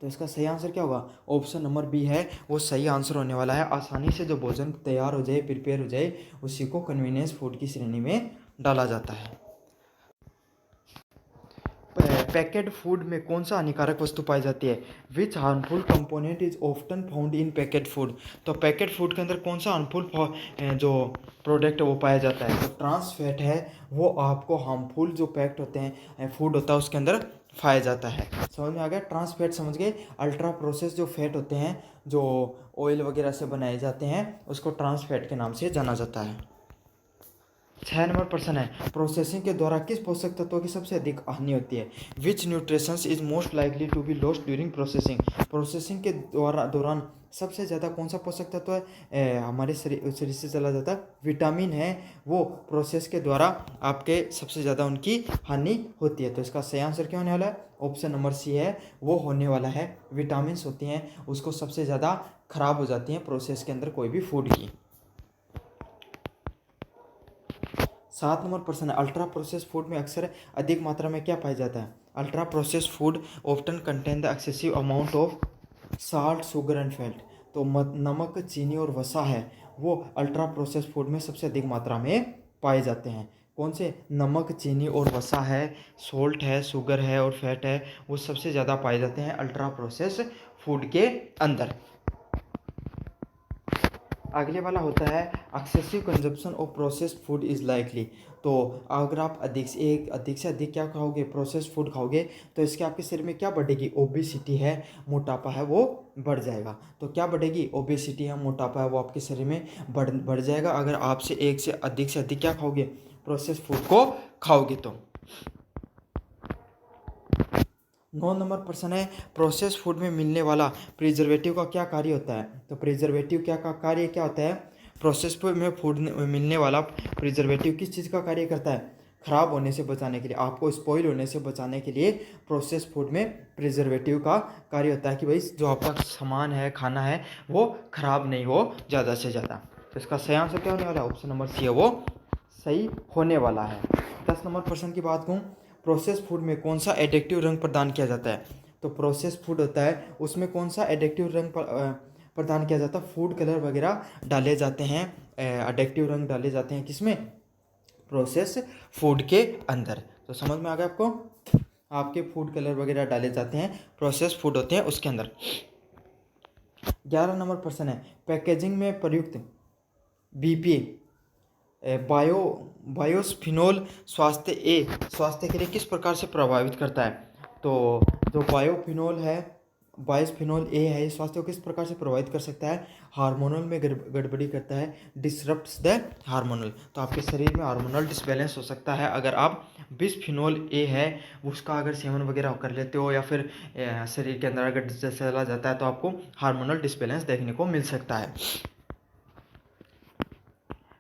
तो इसका सही आंसर क्या होगा? ऑप्शन नंबर बी है वो सही आंसर होने वाला है। आसानी से जो भोजन तैयार हो जाए, प्रिपेयर हो जाए, उसी को कन्वीनियंस फूड की श्रेणी में डाला जाता है। पैकेट फूड में कौन सा हानिकारक वस्तु पाई जाती है? Which harmful component is often found in packet food. तो पैकेट फूड के अंदर कौन सा हार्मफुल जो प्रोडक्ट है वो पाया जाता है? तो ट्रांस फैट है वो आपको हार्मफुल जो पैक्ट होते हैं फूड होता है उसके अंदर पाया जाता है। समझ में आ गया? ट्रांस फैट समझ गए? अल्ट्रा प्रोसेस जो फैट होते हैं जो ऑयल वगैरह से बनाए जाते हैं उसको ट्रांस फैट के नाम से जाना जाता है। 6 नंबर प्रश्न है, प्रोसेसिंग के द्वारा किस पोषक तत्वों की सबसे अधिक हानि होती है? Which nutritions is most likely to be lost during processing. Processing के दौरान सबसे ज़्यादा कौन सा पोषक तत्व है हमारे शरीर से चला जाता है? विटामिन है वो प्रोसेस के द्वारा आपके सबसे ज़्यादा उनकी हानि होती है। तो इसका सही आंसर क्या होने वाला है? ऑप्शन नंबर सी है वो होने वाला है। विटामिन्स होती हैं उसको सबसे ज़्यादा खराब हो जाती हैं प्रोसेस के अंदर कोई भी फूड की। 7 नंबर प्रश्न है, अल्ट्रा प्रोसेस फूड में अक्सर अधिक मात्रा में क्या पाया जाता है? Ultra process food often contain the excessive amount of salt, sugar and fat. तो नमक, चीनी और वसा है वो अल्ट्रा प्रोसेस फूड में सबसे अधिक मात्रा में पाए जाते हैं। कौन से? नमक, चीनी और वसा है, सोल्ट है, शुगर है और फैट है, वो सबसे ज़्यादा पाए जाते हैं अल्ट्रा प्रोसेस फूड के अंदर। अगले वाला होता है excessive consumption of processed food is likely. तो अगर आप अधिक से अधिक क्या खाओगे? प्रोसेस्ड फूड खाओगे तो इसके आपके शरीर में क्या बढ़ेगी? ओबेसिटी है, मोटापा है वो बढ़ जाएगा। तो क्या बढ़ेगी? ओबेसिटी है, मोटापा है वो आपके शरीर में बढ़ जाएगा अगर आपसे एक से अधिक क्या खाओगे? प्रोसेस्ड फूड को खाओगे तो। 9 नंबर प्रश्न है, प्रोसेस फूड में मिलने वाला प्रिजर्वेटिव का क्या कार्य होता है? तो प्रिजर्वेटिव क्या का कार्य क्या होता है? प्रोसेस में फूड में मिलने वाला प्रिजर्वेटिव किस चीज़ का कार्य करता है? खराब होने से बचाने के लिए, आपको स्पॉइल होने से बचाने के लिए प्रोसेस फूड में प्रिजर्वेटिव का कार्य होता है कि भाई जो आपका सामान है, खाना है, वो खराब नहीं हो ज़्यादा से ज़्यादा। तो इसका सही आंसर क्या होने वाला है? ऑप्शन नंबर सी है वो सही होने वाला है। 10 नंबर प्रश्न की बात करूँ, प्रोसेस फूड में कौन सा एडिक्टिव रंग प्रदान किया जाता है? तो प्रोसेस फूड होता है उसमें कौन सा एडिक्टिव रंग प्रदान किया जाता है? फूड कलर वगैरह डाले जाते हैं, एडिक्टिव रंग डाले जाते हैं किसमें? प्रोसेस फूड के अंदर। तो समझ में आ गया आपको? आपके फूड कलर वगैरह डाले जाते हैं, प्रोसेस फूड होते हैं उसके अंदर। 11 नंबर प्रश्न है, पैकेजिंग में प्रयुक्त बीपी बायोस्फिनोल स्वास्थ्य के लिए किस प्रकार से प्रभावित करता है? तो जो बायोस्फिनोल ए है ये स्वास्थ्य को किस प्रकार से प्रभावित कर सकता है? हार्मोनल में गड़बड़ी करता है, डिसरप्ट्स द हार्मोनल। तो आपके शरीर में हार्मोनल डिसबैलेंस हो सकता है अगर आप बिस्फिनोल ए है उसका अगर सेवन वगैरह कर लेते हो या फिर शरीर के अंदर अगर चला जाता है तो आपको हार्मोनल डिसबैलेंस देखने को मिल सकता है।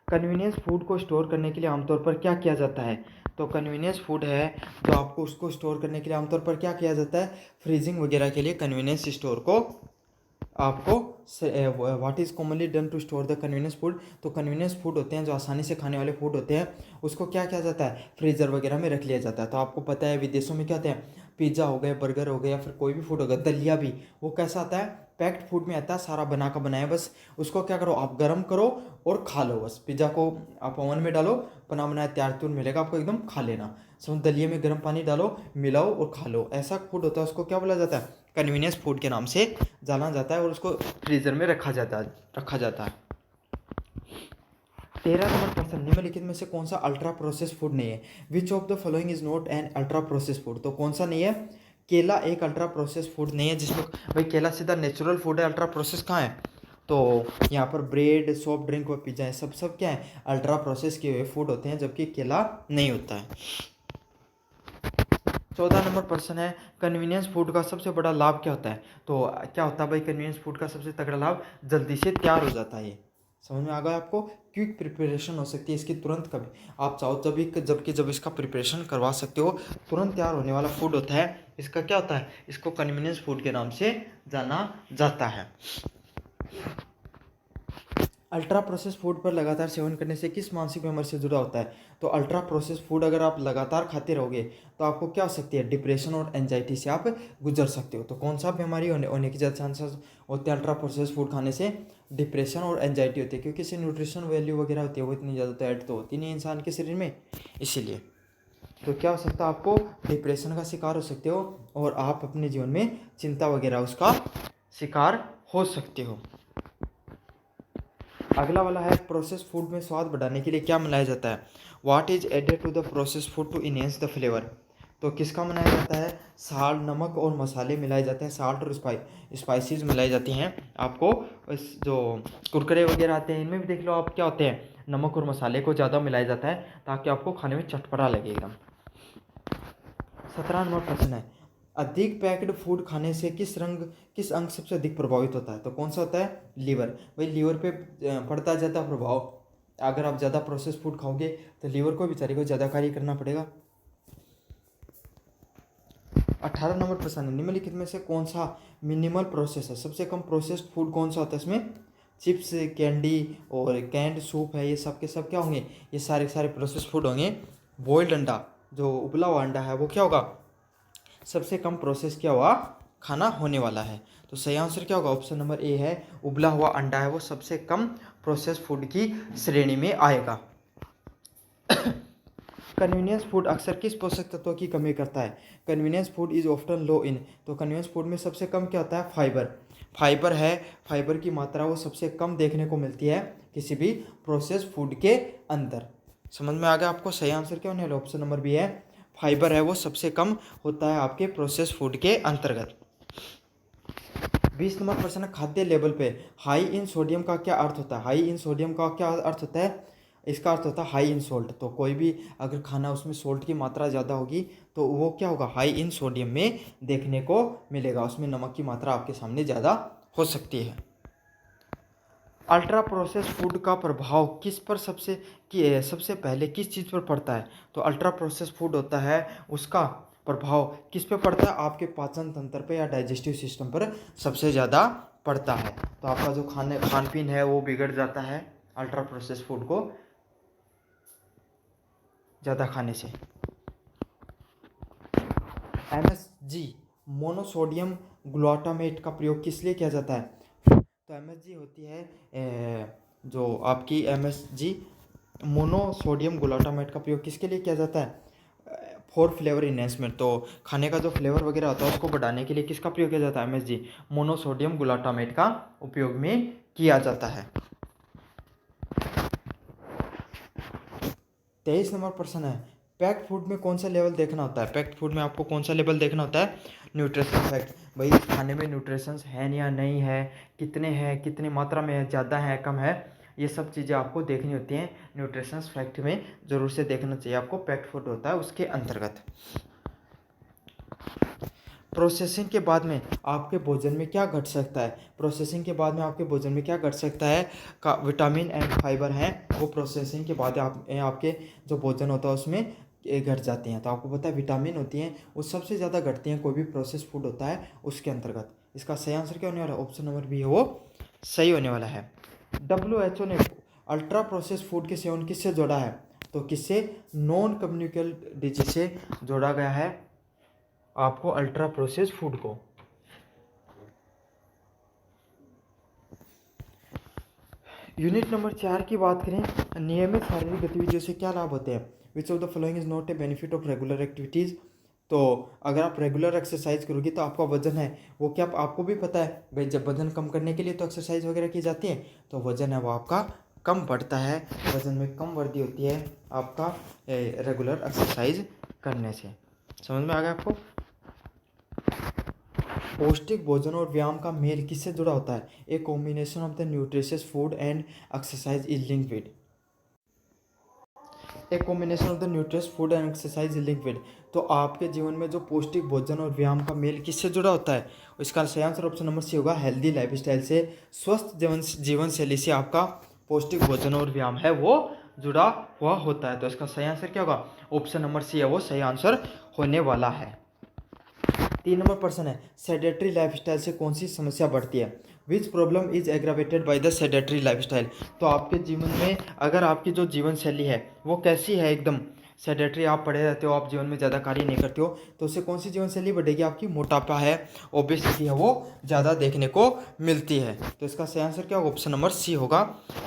कन्वीनियंस फूड को स्टोर करने के लिए आमतौर पर क्या किया जाता है? तो कन्वीनियंस फूड है तो आपको उसको स्टोर करने के लिए आमतौर पर क्या किया जाता है? फ्रीजिंग वगैरह के लिए कन्वीनियंस स्टोर को आपको what is commonly done to store the convenience food. तो कन्वीनियंस फूड होते हैं जो आसानी से खाने वाले फूड होते हैं उसको क्या किया जाता है? फ्रीज़र वगैरह में रख लिया जाता है। तो आपको पता है विदेशों में क्या होते हैं? पिज़्ज़ा हो गया, बर्गर हो गया या फिर कोई भी फूड होगा, दलिया भी, वो कैसा आता है? पैक्ड फूड में आता है, सारा बना का बनाया, बस उसको क्या करो आप गर्म करो और खा लो। बस पिज़्ज़ा को आप ओवन में डालो, बना बनाया तैयार तुर मिलेगा आपको, एकदम खा लेना। समझ, दलिए में गर्म पानी डालो, मिलाओ और खा लो, ऐसा फूड होता है। उसको क्या बोला जाता है? कन्वीनियंस फूड के नाम से जाना जाता है और उसको फ्रीजर में रखा जाता है। 13 नंबर प्रश्न, निम्नलिखित में से कौन सा अल्ट्रा प्रोसेस फूड नहीं है? विच of the following is not an ultra process food. तो कौन सा नहीं है? केला एक अल्ट्रा प्रोसेस फूड नहीं है, जिसमें भाई केला सीधा नेचुरल फूड है, अल्ट्रा प्रोसेस कहाँ है? तो यहाँ पर ब्रेड, सॉफ्ट ड्रिंक और पिज्ज़ा है, सब क्या है? अल्ट्रा प्रोसेस किए हुए फूड होते हैं, जबकि केला नहीं होता है। 14 नंबर प्रश्न है, कन्वीनियंस फूड का सबसे बड़ा लाभ क्या होता है? तो क्या होता है भाई कन्वीनियंस फूड का सबसे तगड़ा लाभ? जल्दी से तैयार हो जाता है। समझ में आ गया आपको? क्विक प्रिपरेशन हो सकती है इसकी, तुरंत कभी आप चाहो जब इसका प्रिपरेशन करवा सकते हो, तुरंत तैयार होने वाला फूड होता है। इसका क्या होता है? इसको कन्वीनियंस फूड के नाम से जाना जाता है। अल्ट्रा प्रोसेस फूड पर लगातार सेवन करने से किस मानसिक बीमारी से जुड़ा होता है? तो अल्ट्रा प्रोसेस फूड अगर आप लगातार खाते रहोगे तो आपको क्या हो सकती है, डिप्रेशन और एंजाइटी से आप गुजर सकते हो। तो कौन सा बीमारी होने की ज़्यादा चांसेस होते हैं अल्ट्रा प्रोसेस फूड खाने से? डिप्रेशन और एंजाइटी होती है, क्योंकि इससे न्यूट्रिशन वैल्यू वगैरह होती है वो इतनी ज़्यादा तो ऐड तो होती नहीं इंसान के शरीर में, इसीलिए। तो क्या हो सकता है, आपको डिप्रेशन का शिकार हो सकते हो और आप अपने जीवन में चिंता वगैरह उसका शिकार हो सकते हो। अगला वाला है, प्रोसेस फूड में स्वाद बढ़ाने के लिए क्या मिलाया जाता है? What is added to the process food to enhance the flavour? तो किसका बनाया जाता है? साल्ट, नमक और मसाले मिलाए जाते हैं, साल्ट और स्पाइसेस मिलाई जाती हैं। आपको इस जो कुरकुरे वगैरह आते हैं इनमें भी देख लो आप, क्या होते हैं, नमक और मसाले को ज़्यादा मिलाया जाता है ताकि आपको खाने में चटपटा लगे एकदम। 17 नंबर प्रश्न है, अधिक पैक्ड फूड खाने से किस अंग सबसे अधिक प्रभावित होता है? तो कौन सा होता है? लीवर। भाई लीवर पे पड़ता है ज़्यादा प्रभाव। अगर आप ज़्यादा प्रोसेस फूड खाओगे तो लीवर को बेचारे को ज़्यादा कार्य करना पड़ेगा। 18 नंबर प्रश्न है, निम्नलिखित में से कौन सा मिनिमल प्रोसेस है? सबसे कम प्रोसेस्ड फूड कौन सा होता है इसमें? चिप्स, कैंडी और कैंड सूप है, ये सब के सब क्या होंगे? ये सारे के सारे प्रोसेस फूड होंगे। बॉइल्ड अंडा, जो उबला हुआ अंडा है, वो क्या होगा? सबसे कम प्रोसेस क्या हुआ, खाना होने वाला है। तो सही आंसर क्या होगा? ऑप्शन नंबर ए है, उबला हुआ अंडा है वो सबसे कम प्रोसेस फूड की श्रेणी में आएगा। कन्वीनियंस फूड अक्सर किस पोषक तत्वों की कमी करता है? कन्वीनियंस फूड इज ऑफ्टन लो इन। तो कन्वीनियंस फूड में सबसे कम क्या होता है? फाइबर। फाइबर है, फाइबर की मात्रा वो सबसे कम देखने को मिलती है किसी भी प्रोसेस फूड के अंदर। समझ में आ गया आपको? सही आंसर क्या होने वाला? ऑप्शन नंबर बी है, फाइबर है वो सबसे कम होता है आपके प्रोसेस फूड के अंतर्गत। 20 नंबर प्रश्न, खाद्य लेवल पे हाई इन सोडियम का क्या अर्थ होता है? हाई इन सोडियम का क्या अर्थ होता है? इसका अर्थ होता है हाई इन सोल्ट। तो कोई भी अगर खाना उसमें सोल्ट की मात्रा ज़्यादा होगी तो वो क्या होगा? हाई इन सोडियम में देखने को मिलेगा, उसमें नमक की मात्रा आपके सामने ज़्यादा हो सकती है। अल्ट्रा प्रोसेस फूड का प्रभाव किस पर सबसे पहले किस चीज़ पर पड़ता है? तो अल्ट्रा प्रोसेस फूड होता है, उसका प्रभाव किस पे पड़ता है? आपके पाचन तंत्र पे या डाइजेस्टिव सिस्टम पर सबसे ज़्यादा पड़ता है। तो आपका जो खान पीन है वो बिगड़ जाता है अल्ट्रा प्रोसेस फूड को ज़्यादा खाने से। MSG मोनोसोडियम ग्लूटामेट का प्रयोग किस लिए किया जाता है? तो MSG होती है जो आपकी MSG मोनोसोडियम ग्लूटामेट का प्रयोग किसके लिए किया जाता है? For flavour enhancement. तो खाने का जो फ्लेवर वगैरह होता है उसको बढ़ाने के लिए किसका प्रयोग किया जाता है? MSG मोनोसोडियम ग्लूटामेट का उपयोग में किया जाता है। 23 नंबर प्रश्न है, पैक्ड फूड में कौन सा लेवल देखना होता है? पैक्ड फूड में आपको कौन सा लेवल देखना होता है? Nutrition fact. भाई इस खाने में न्यूट्रिशंस हैं या नहीं है, कितने हैं, कितनी मात्रा में है, ज़्यादा है, कम है, ये सब चीज़ें आपको देखनी होती हैं। न्यूट्रिशंस फैक्ट में ज़रूर से देखना चाहिए आपको, पैक्ड फूड होता है उसके अंतर्गत। प्रोसेसिंग के बाद में आपके भोजन में क्या घट सकता है? प्रोसेसिंग के बाद में आपके भोजन में क्या घट सकता है? का विटामिन एंड फाइबर हैं वो प्रोसेसिंग के बाद आपके जो भोजन होता है उसमें घट जाते हैं। तो आपको पता है विटामिन होती हैं वो सबसे ज़्यादा घटती हैं कोई भी प्रोसेस फूड होता है उसके अंतर्गत। इसका सही आंसर क्या होने वाला है? ऑप्शन नंबर बी है वो सही होने वाला है। WHO ने अल्ट्रा प्रोसेस फूड के सेवन किससे जोड़ा है? तो किससे? नॉन कम्युनिकेबल डिजीज से जोड़ा गया है आपको अल्ट्रा प्रोसेस फूड को। यूनिट नंबर 4 की बात करें, नियमित शारीरिक गतिविधियों से क्या लाभ होते हैं? विच of the following is not a benefit of regular activities. तो अगर आप रेगुलर एक्सरसाइज करोगे तो आपका वजन है वो क्या आपको भी पता है भाई, जब वजन कम करने के लिए तो एक्सरसाइज वगैरह की जाती है, तो वजन है वो आपका कम बढ़ता है, वजन में कम वृद्धि होती है आपका रेगुलर एक्सरसाइज करने से। समझ में आ गया आपको? पौष्टिक भोजन और व्यायाम का मेल किससे जुड़ा होता है? A combination of the nutritious food and exercise is linked with. A combination of the nutritious food and exercise is linked with. तो आपके जीवन में जो पौष्टिक भोजन और व्यायाम का मेल किससे जुड़ा होता है? इसका सही आंसर ऑप्शन नंबर सी होगा, हेल्दी लाइफस्टाइल से, स्वस्थ जीवन शैली से आपका पौष्टिक भोजन और व्यायाम है वो जुड़ा हुआ होता है। तो इसका सही आंसर क्या होगा? ऑप्शन नंबर सी है वो सही आंसर होने वाला है। 3 नंबर प्रश्न है, सेडेटरी लाइफस्टाइल से कौन सी समस्या बढ़ती है? Which problem is aggravated by the sedentary lifestyle. तो आपके जीवन में अगर आपकी जो जीवन शैली है वो कैसी है, एकदम सेडेटरी, आप पड़े रहते हो, आप जीवन में ज़्यादा कार्य नहीं करते हो, तो उससे कौन सी जीवन शैली बढ़ेगी आपकी? मोटापा है, ओबेसिटी है, वो ज़्यादा देखने को मिलती है। तो इसका सही आंसर क्या होगा? ऑप्शन नंबर सी होगा।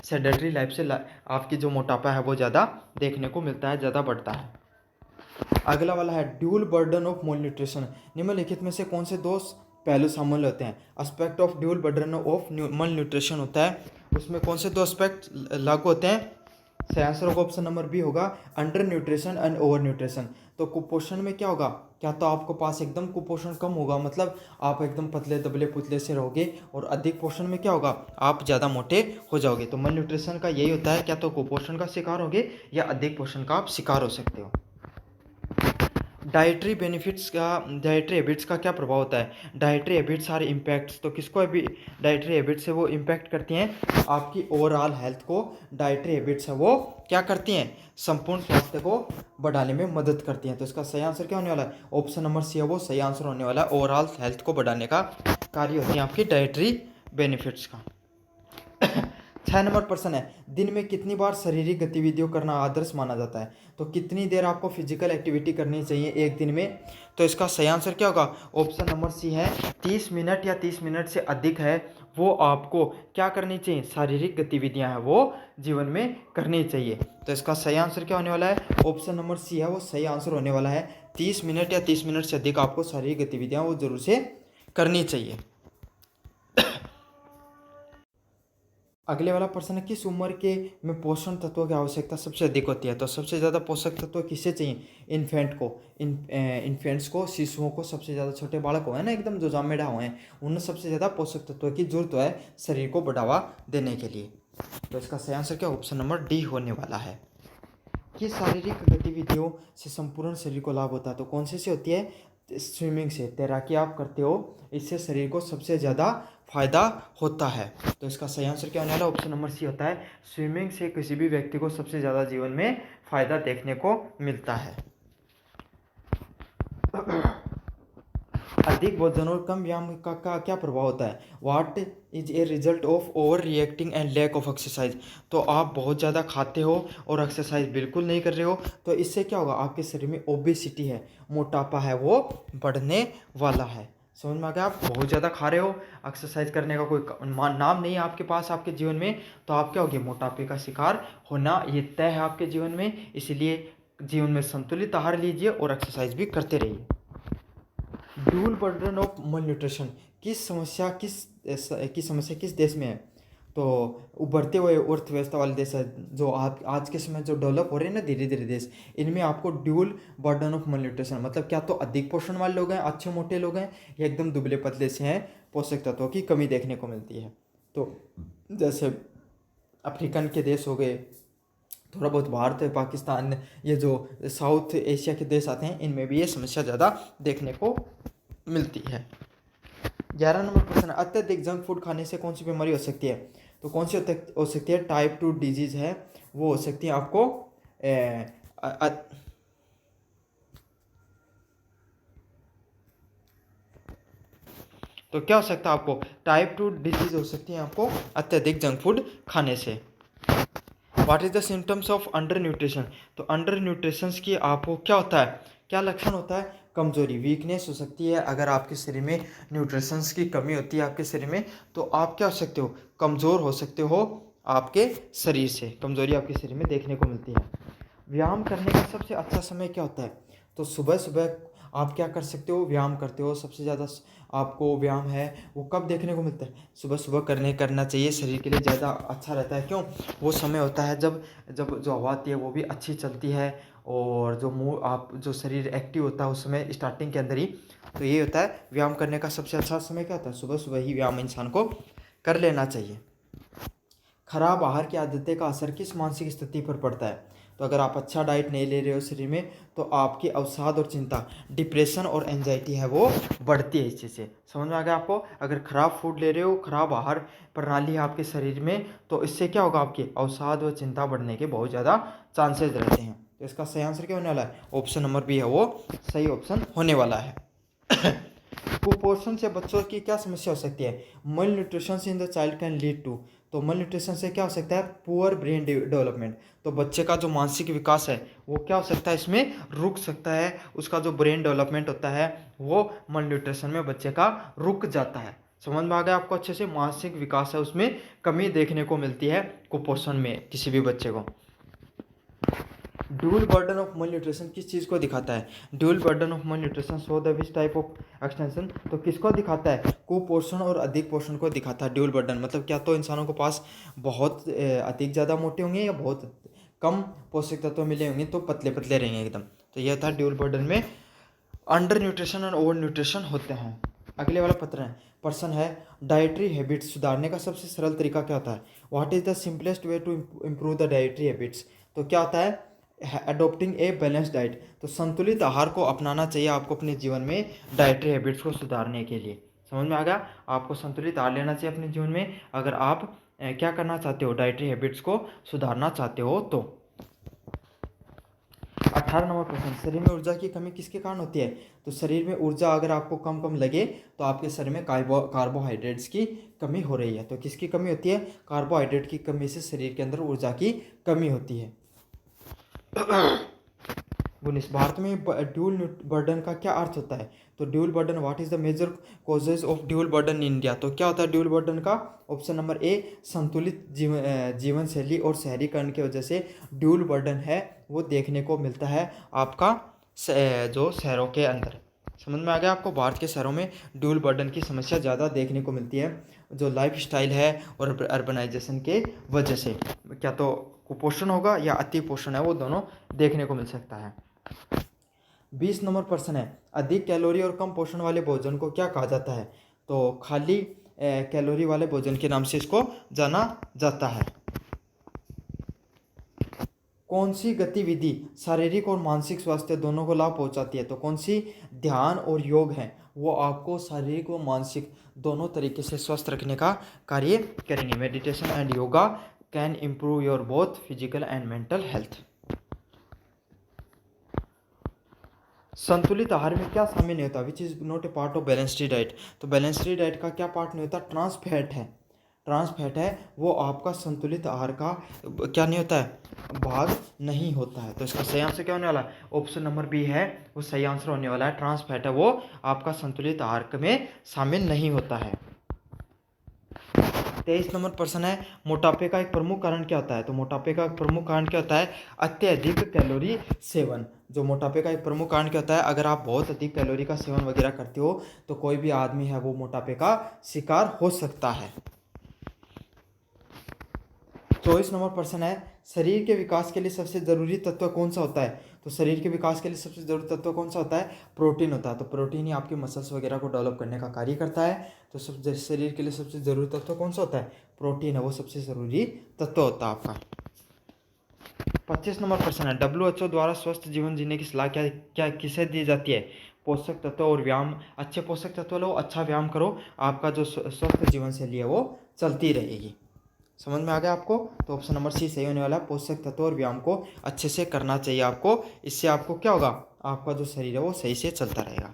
सेडेटरी लाइफ से आपकी जो मोटापा है वो ज़्यादा देखने को मिलता है, ज़्यादा बढ़ता है। अगला वाला है dual burden of mole nutrition. निम्नलिखित में से कौन से दो पहलू शामिल होते हैं? Aspect of dual burden of मल न्यूट्रिशन होता है, उसमें कौन से दो एस्पेक्ट लागू होते हैं? सही आंसर होगा ऑप्शन नंबर बी होगा, under nutrition and over nutrition. तो कुपोषण में क्या होगा? क्या तो आपको पास एकदम कुपोषण कम होगा, मतलब आप एकदम पतले दबले पुतले से रहोगे, और अधिक पोषण में क्या होगा? आप ज़्यादा मोटे हो जाओगे। तो मल न्यूट्रिशन का यही होता है, क्या तो कुपोषण का शिकार होगे या अधिक पोषण का आप शिकार हो सकते हो। डाइटरी बेनिफिट्स का, डाइटरी हैबिट्स का क्या प्रभाव होता है? Dietary habits are impacts. तो किसको अभी डाइटरी हैबिट्स से वो इम्पैक्ट करती हैं? आपकी ओवरऑल हेल्थ को डाइटरी हैबिट्स है वो क्या करती हैं? संपूर्ण स्वास्थ्य को बढ़ाने में मदद करती हैं। तो इसका सही आंसर क्या होने वाला है? ऑप्शन नंबर सी है वो सही आंसर होने वाला है। ओवरऑल हेल्थ को बढ़ाने का कार्य होती है आपकी डाइटरी बेनिफिट्स का। 6 नंबर प्रश्न है, दिन में कितनी बार शारीरिक गतिविधियों करना आदर्श माना जाता है? तो कितनी देर आपको फिजिकल एक्टिविटी करनी चाहिए एक दिन में? तो इसका सही आंसर क्या होगा? ऑप्शन नंबर सी है 30 मिनट या 30 मिनट से अधिक है वो आपको क्या करनी चाहिए? शारीरिक गतिविधियां हैं वो जीवन में करनी चाहिए। तो इसका सही आंसर क्या होने वाला है? ऑप्शन नंबर सी है वो सही आंसर होने वाला है। 30 मिनट या 30 मिनट से अधिक आपको शारीरिक गतिविधियां वो जरूर से करनी चाहिए। अगले वाला प्रश्न है, किस उम्र के में पोषण तत्वों की आवश्यकता सबसे अधिक होती है? तो सबसे ज़्यादा पोषक तत्व किसे चाहिए? इन्फेंट्स को, शिशुओं को, सबसे ज़्यादा छोटे बालक हो है ना, एकदम जो जामेडा हुए हैं, उन्हें सबसे ज़्यादा पोषक तत्वों की जरूरत है शरीर को बढ़ावा देने के लिए। तो इसका सही आंसर क्या? ऑप्शन नंबर डी होने वाला है। कि शारीरिक गतिविधियों से संपूर्ण शरीर को लाभ होता है? तो कौन से होती है? स्विमिंग से, तैराकी आप करते हो, इससे शरीर को सबसे ज़्यादा फायदा होता है। तो इसका सही आंसर क्या होने वाला? ऑप्शन नंबर सी होता है। स्विमिंग से किसी भी व्यक्ति को सबसे ज़्यादा जीवन में फायदा देखने को मिलता है। अधिक भोजन और कम व्यायाम का क्या प्रभाव होता है? What is a result of over reacting and lack of exercise. तो आप बहुत ज़्यादा खाते हो और एक्सरसाइज बिल्कुल नहीं कर रहे हो, तो इससे क्या होगा? आपके शरीर में ओबेसिटी है, मोटापा है वो बढ़ने वाला है। समझ में आ गया? आप बहुत ज़्यादा खा रहे हो, एक्सरसाइज करने का कोई नाम नहीं है आपके पास आपके जीवन में, तो आप क्या होगे? मोटापे का शिकार होना ये तय है आपके जीवन में। इसलिए जीवन में संतुलित आहार लीजिए और एक्सरसाइज भी करते रहिए। ड्यूल बर्डन ऑफ मल न्यूट्रिशन किस समस्या किस देश में है? तो उभरते हुए अर्थव्यवस्था वाले देश है, जो आज के समय जो डेवलप हो रहे हैं ना धीरे धीरे देश, इनमें आपको ड्यूल बर्डन ऑफ मल न्यूट्रिशन मतलब क्या तो अधिक पोषण वाले लोग हैं, अच्छे मोटे लोग हैं, या एकदम दुबले पतले से हैं, पोषक तत्वों की कमी देखने को मिलती है। तो जैसे अफ्रीकन के देश हो गए, थोड़ा बहुत भारत, पाकिस्तान, ये जो साउथ एशिया के देश आते हैं, इनमें भी ये समस्या ज़्यादा देखने को मिलती है। 11 नंबर प्रश्न, अत्यधिक जंक फूड खाने से कौन सी बीमारी हो सकती है? तो कौन सी हो सकती है? टाइप 2 डिजीज़ है वो हो सकती है आपको तो क्या हो सकता है आपको? टाइप 2 डिजीज़ हो सकती है आपको अत्यधिक जंक फूड खाने से। What is the symptoms of under nutrition? तो अंडर न्यूट्रिशन की आपको क्या होता है? क्या लक्षण होता है? कमजोरी, वीकनेस हो सकती है। अगर आपके शरीर में न्यूट्रिशंस की कमी होती है आपके शरीर में, तो आप क्या हो सकते हो? कमज़ोर हो सकते हो आपके शरीर से, कमजोरी आपके शरीर में देखने को मिलती है। व्यायाम करने का सबसे अच्छा समय क्या होता है? तो सुबह सुबह आप क्या कर सकते हो? व्यायाम करते हो, सबसे ज़्यादा आपको व्यायाम है वो कब देखने को मिलता है? सुबह सुबह करना चाहिए, शरीर के लिए ज़्यादा अच्छा रहता है। क्यों? वो समय होता है जब जब जो हवा आती है वो भी अच्छी चलती है, और जो मुँह आप जो शरीर एक्टिव होता है उस समय स्टार्टिंग के अंदर ही। तो ये होता है व्यायाम करने का सबसे अच्छा समय क्या होता है? सुबह सुबह ही व्यायाम इंसान को कर लेना चाहिए। खराब आहार की आदतें का असर किस मानसिक स्थिति पर पड़ता है? तो अगर आप अच्छा डाइट नहीं ले रहे हो शरीर में, तो आपकी अवसाद और चिंता, डिप्रेशन और एंजाइटी है वो बढ़ती है इस चीज़ से। समझ में आ गया आपको? अगर खराब फूड ले रहे हो, खराब आहार प्रणाली है आपके शरीर में, तो इससे क्या होगा? आपकी अवसाद व चिंता बढ़ने के बहुत ज़्यादा चांसेस रहते हैं। तो इसका सही आंसर क्या होने वाला है? ऑप्शन नंबर बी है वो सही ऑप्शन होने वाला है। कुपोषण से बच्चों की क्या समस्या हो सकती है? Malnutrition in the child can lead to, तो मल न्यूट्रिशन से क्या हो सकता है? पुअर ब्रेन डेवलपमेंट, तो बच्चे का जो मानसिक विकास है वो क्या हो सकता है? इसमें रुक सकता है। उसका जो ब्रेन डेवलपमेंट होता है वो मल न्यूट्रिशन में बच्चे का रुक जाता है। समझ में आ गया आपको अच्छे से? मानसिक विकास है उसमें कमी देखने को मिलती है कुपोषण में किसी भी बच्चे को। ड्यूल बर्डन ऑफ मल न्यूट्रिशन किस चीज़ को दिखाता है? ड्यूल बर्डन ऑफ मल nutrition show the which type of extension, तो किसको दिखाता है? कुपोषण और अधिक पोषण को दिखाता है ड्यूल बर्डन। मतलब क्या तो इंसानों के पास बहुत अधिक ज़्यादा मोटे होंगे या बहुत कम पोषक तत्व मिले होंगे तो पतले पतले रहेंगे एकदम। तो यह था ड्यूल बर्डन में अंडर न्यूट्रिशन और ओवर न्यूट्रिशन होते हैं। अगले वाला प्रश्न है डाइटरी हैबिट्स सुधारने का सबसे सरल तरीका क्या होता है? What is the simplest way to improve the dietary habits, तो क्या होता है? अडोप्टिंग ए बैलेंस डाइट, तो संतुलित आहार को अपनाना चाहिए आपको अपने जीवन में डाइटरी हैबिट्स को सुधारने के लिए। समझ में आ गया? आपको संतुलित आहार लेना चाहिए अपने जीवन में अगर आप क्या करना चाहते हो? डाइटरी हैबिट्स को सुधारना चाहते हो तो। 18 नंबर प्रश्न, शरीर में ऊर्जा की कमी किसके कारण होती है? तो शरीर में ऊर्जा अगर आपको कम कम लगे तो आपके शरीर में कार्बोहाइड्रेट्स की कमी हो रही है। तो किसकी कमी होती है? कार्बोहाइड्रेट की कमी से शरीर के अंदर ऊर्जा की कमी होती है। 19, भारत में ड्यूल बर्डन का क्या अर्थ होता है? तो dual burden, what is the major causes of dual burden in India, तो क्या होता है ड्यूल बर्डन का? ऑप्शन नंबर ए, संतुलित जीवन शैली और शहरीकरण की वजह से ड्यूल बर्डन है वो देखने को मिलता है आपका जो शहरों के अंदर। समझ में आ गया आपको? भारत के शहरों में ड्यूल बर्डन की समस्या ज़्यादा देखने को मिलती है जो लाइफ स्टाइल है और अर्बनाइजेशन के वजह से। क्या तो कुपोषण होगा या अति पोषण है, वो दोनों देखने को मिल सकता है। 20 नंबर प्रश्न है अधिक कैलोरी और कम पोषण वाले भोजन को क्या कहा जाता है? तो खाली कैलोरी वाले भोजन के नाम से इसको जाना जाता है। कौन सी गतिविधि शारीरिक और मानसिक स्वास्थ्य दोनों को लाभ पहुंचाती है? तो कौन सी ध्यान और योग है वो आपको शारीरिक और मानसिक दोनों तरीके से स्वस्थ रखने का कार्य करेंगे। Meditation and yoga can improve your both physical and mental health. संतुलित आहार में क्या शामिल नहीं होता? Which is not a part of balanced diet, तो बैलेंस्ड डाइट का क्या पार्ट नहीं होता? ट्रांस फैट है। ट्रांस फैट है वो आपका संतुलित आहार का क्या नहीं होता है? भाग नहीं होता है। तो इसका सही आंसर क्या होने वाला है? ऑप्शन नंबर बी है वो सही आंसर होने वाला है। ट्रांस फैट है वो आपका संतुलित आहार में शामिल नहीं होता है। 23 नंबर प्रश्न है मोटापे का एक प्रमुख कारण क्या होता है? तो मोटापे का एक प्रमुख कारण क्या होता है? अत्यधिक कैलोरी सेवन। जो मोटापे का एक प्रमुख कारण क्या होता है? अगर आप बहुत अधिक कैलोरी का सेवन वगैरह करते हो तो कोई भी आदमी है वो मोटापे का शिकार हो सकता है। 24 नंबर प्रश्न है शरीर के विकास के लिए सबसे जरूरी तत्व कौन सा होता है? तो शरीर के विकास के लिए सबसे जरूरी तत्व कौन सा होता है? प्रोटीन होता है। तो प्रोटीन ही आपके मसल्स वगैरह को डेवलप करने का कार्य करता है। तो शरीर के लिए सबसे जरूरी तत्व कौन सा होता है? प्रोटीन है वो सबसे जरूरी तत्व होता है आपका। 25 नंबर प्रश्न है WHO द्वारा स्वस्थ जीवन जीने की सलाह क्या क्या किसे दी जाती है? पोषक तत्व और व्यायाम, अच्छे पोषक तत्व लो, अच्छा व्यायाम करो, आपका जो स्वस्थ जीवन शैली है वो चलती रहेगी। समझ में आ गया आपको? तो ऑप्शन नंबर सी सही होने वाला है। पोषक तत्व और व्यायाम को अच्छे से करना चाहिए आपको। इससे आपको क्या होगा? आपका जो शरीर है वो सही से चलता रहेगा।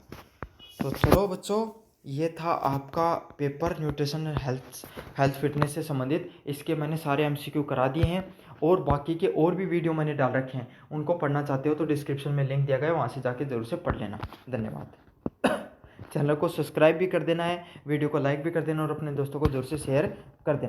तो चलो बच्चों, ये था आपका पेपर न्यूट्रिशन हेल्थ फिटनेस से संबंधित। इसके मैंने सारे MCQ करा दिए हैं और बाकी के और भी वीडियो मैंने डाल रखे हैं। उनको पढ़ना चाहते हो तो डिस्क्रिप्शन में लिंक दिया गया है, वहाँ से जाके ज़रूर से पढ़ लेना। धन्यवाद। चैनल को सब्सक्राइब भी कर देना है, वीडियो को लाइक भी कर देना और अपने दोस्तों को ज़रूर से शेयर कर देना।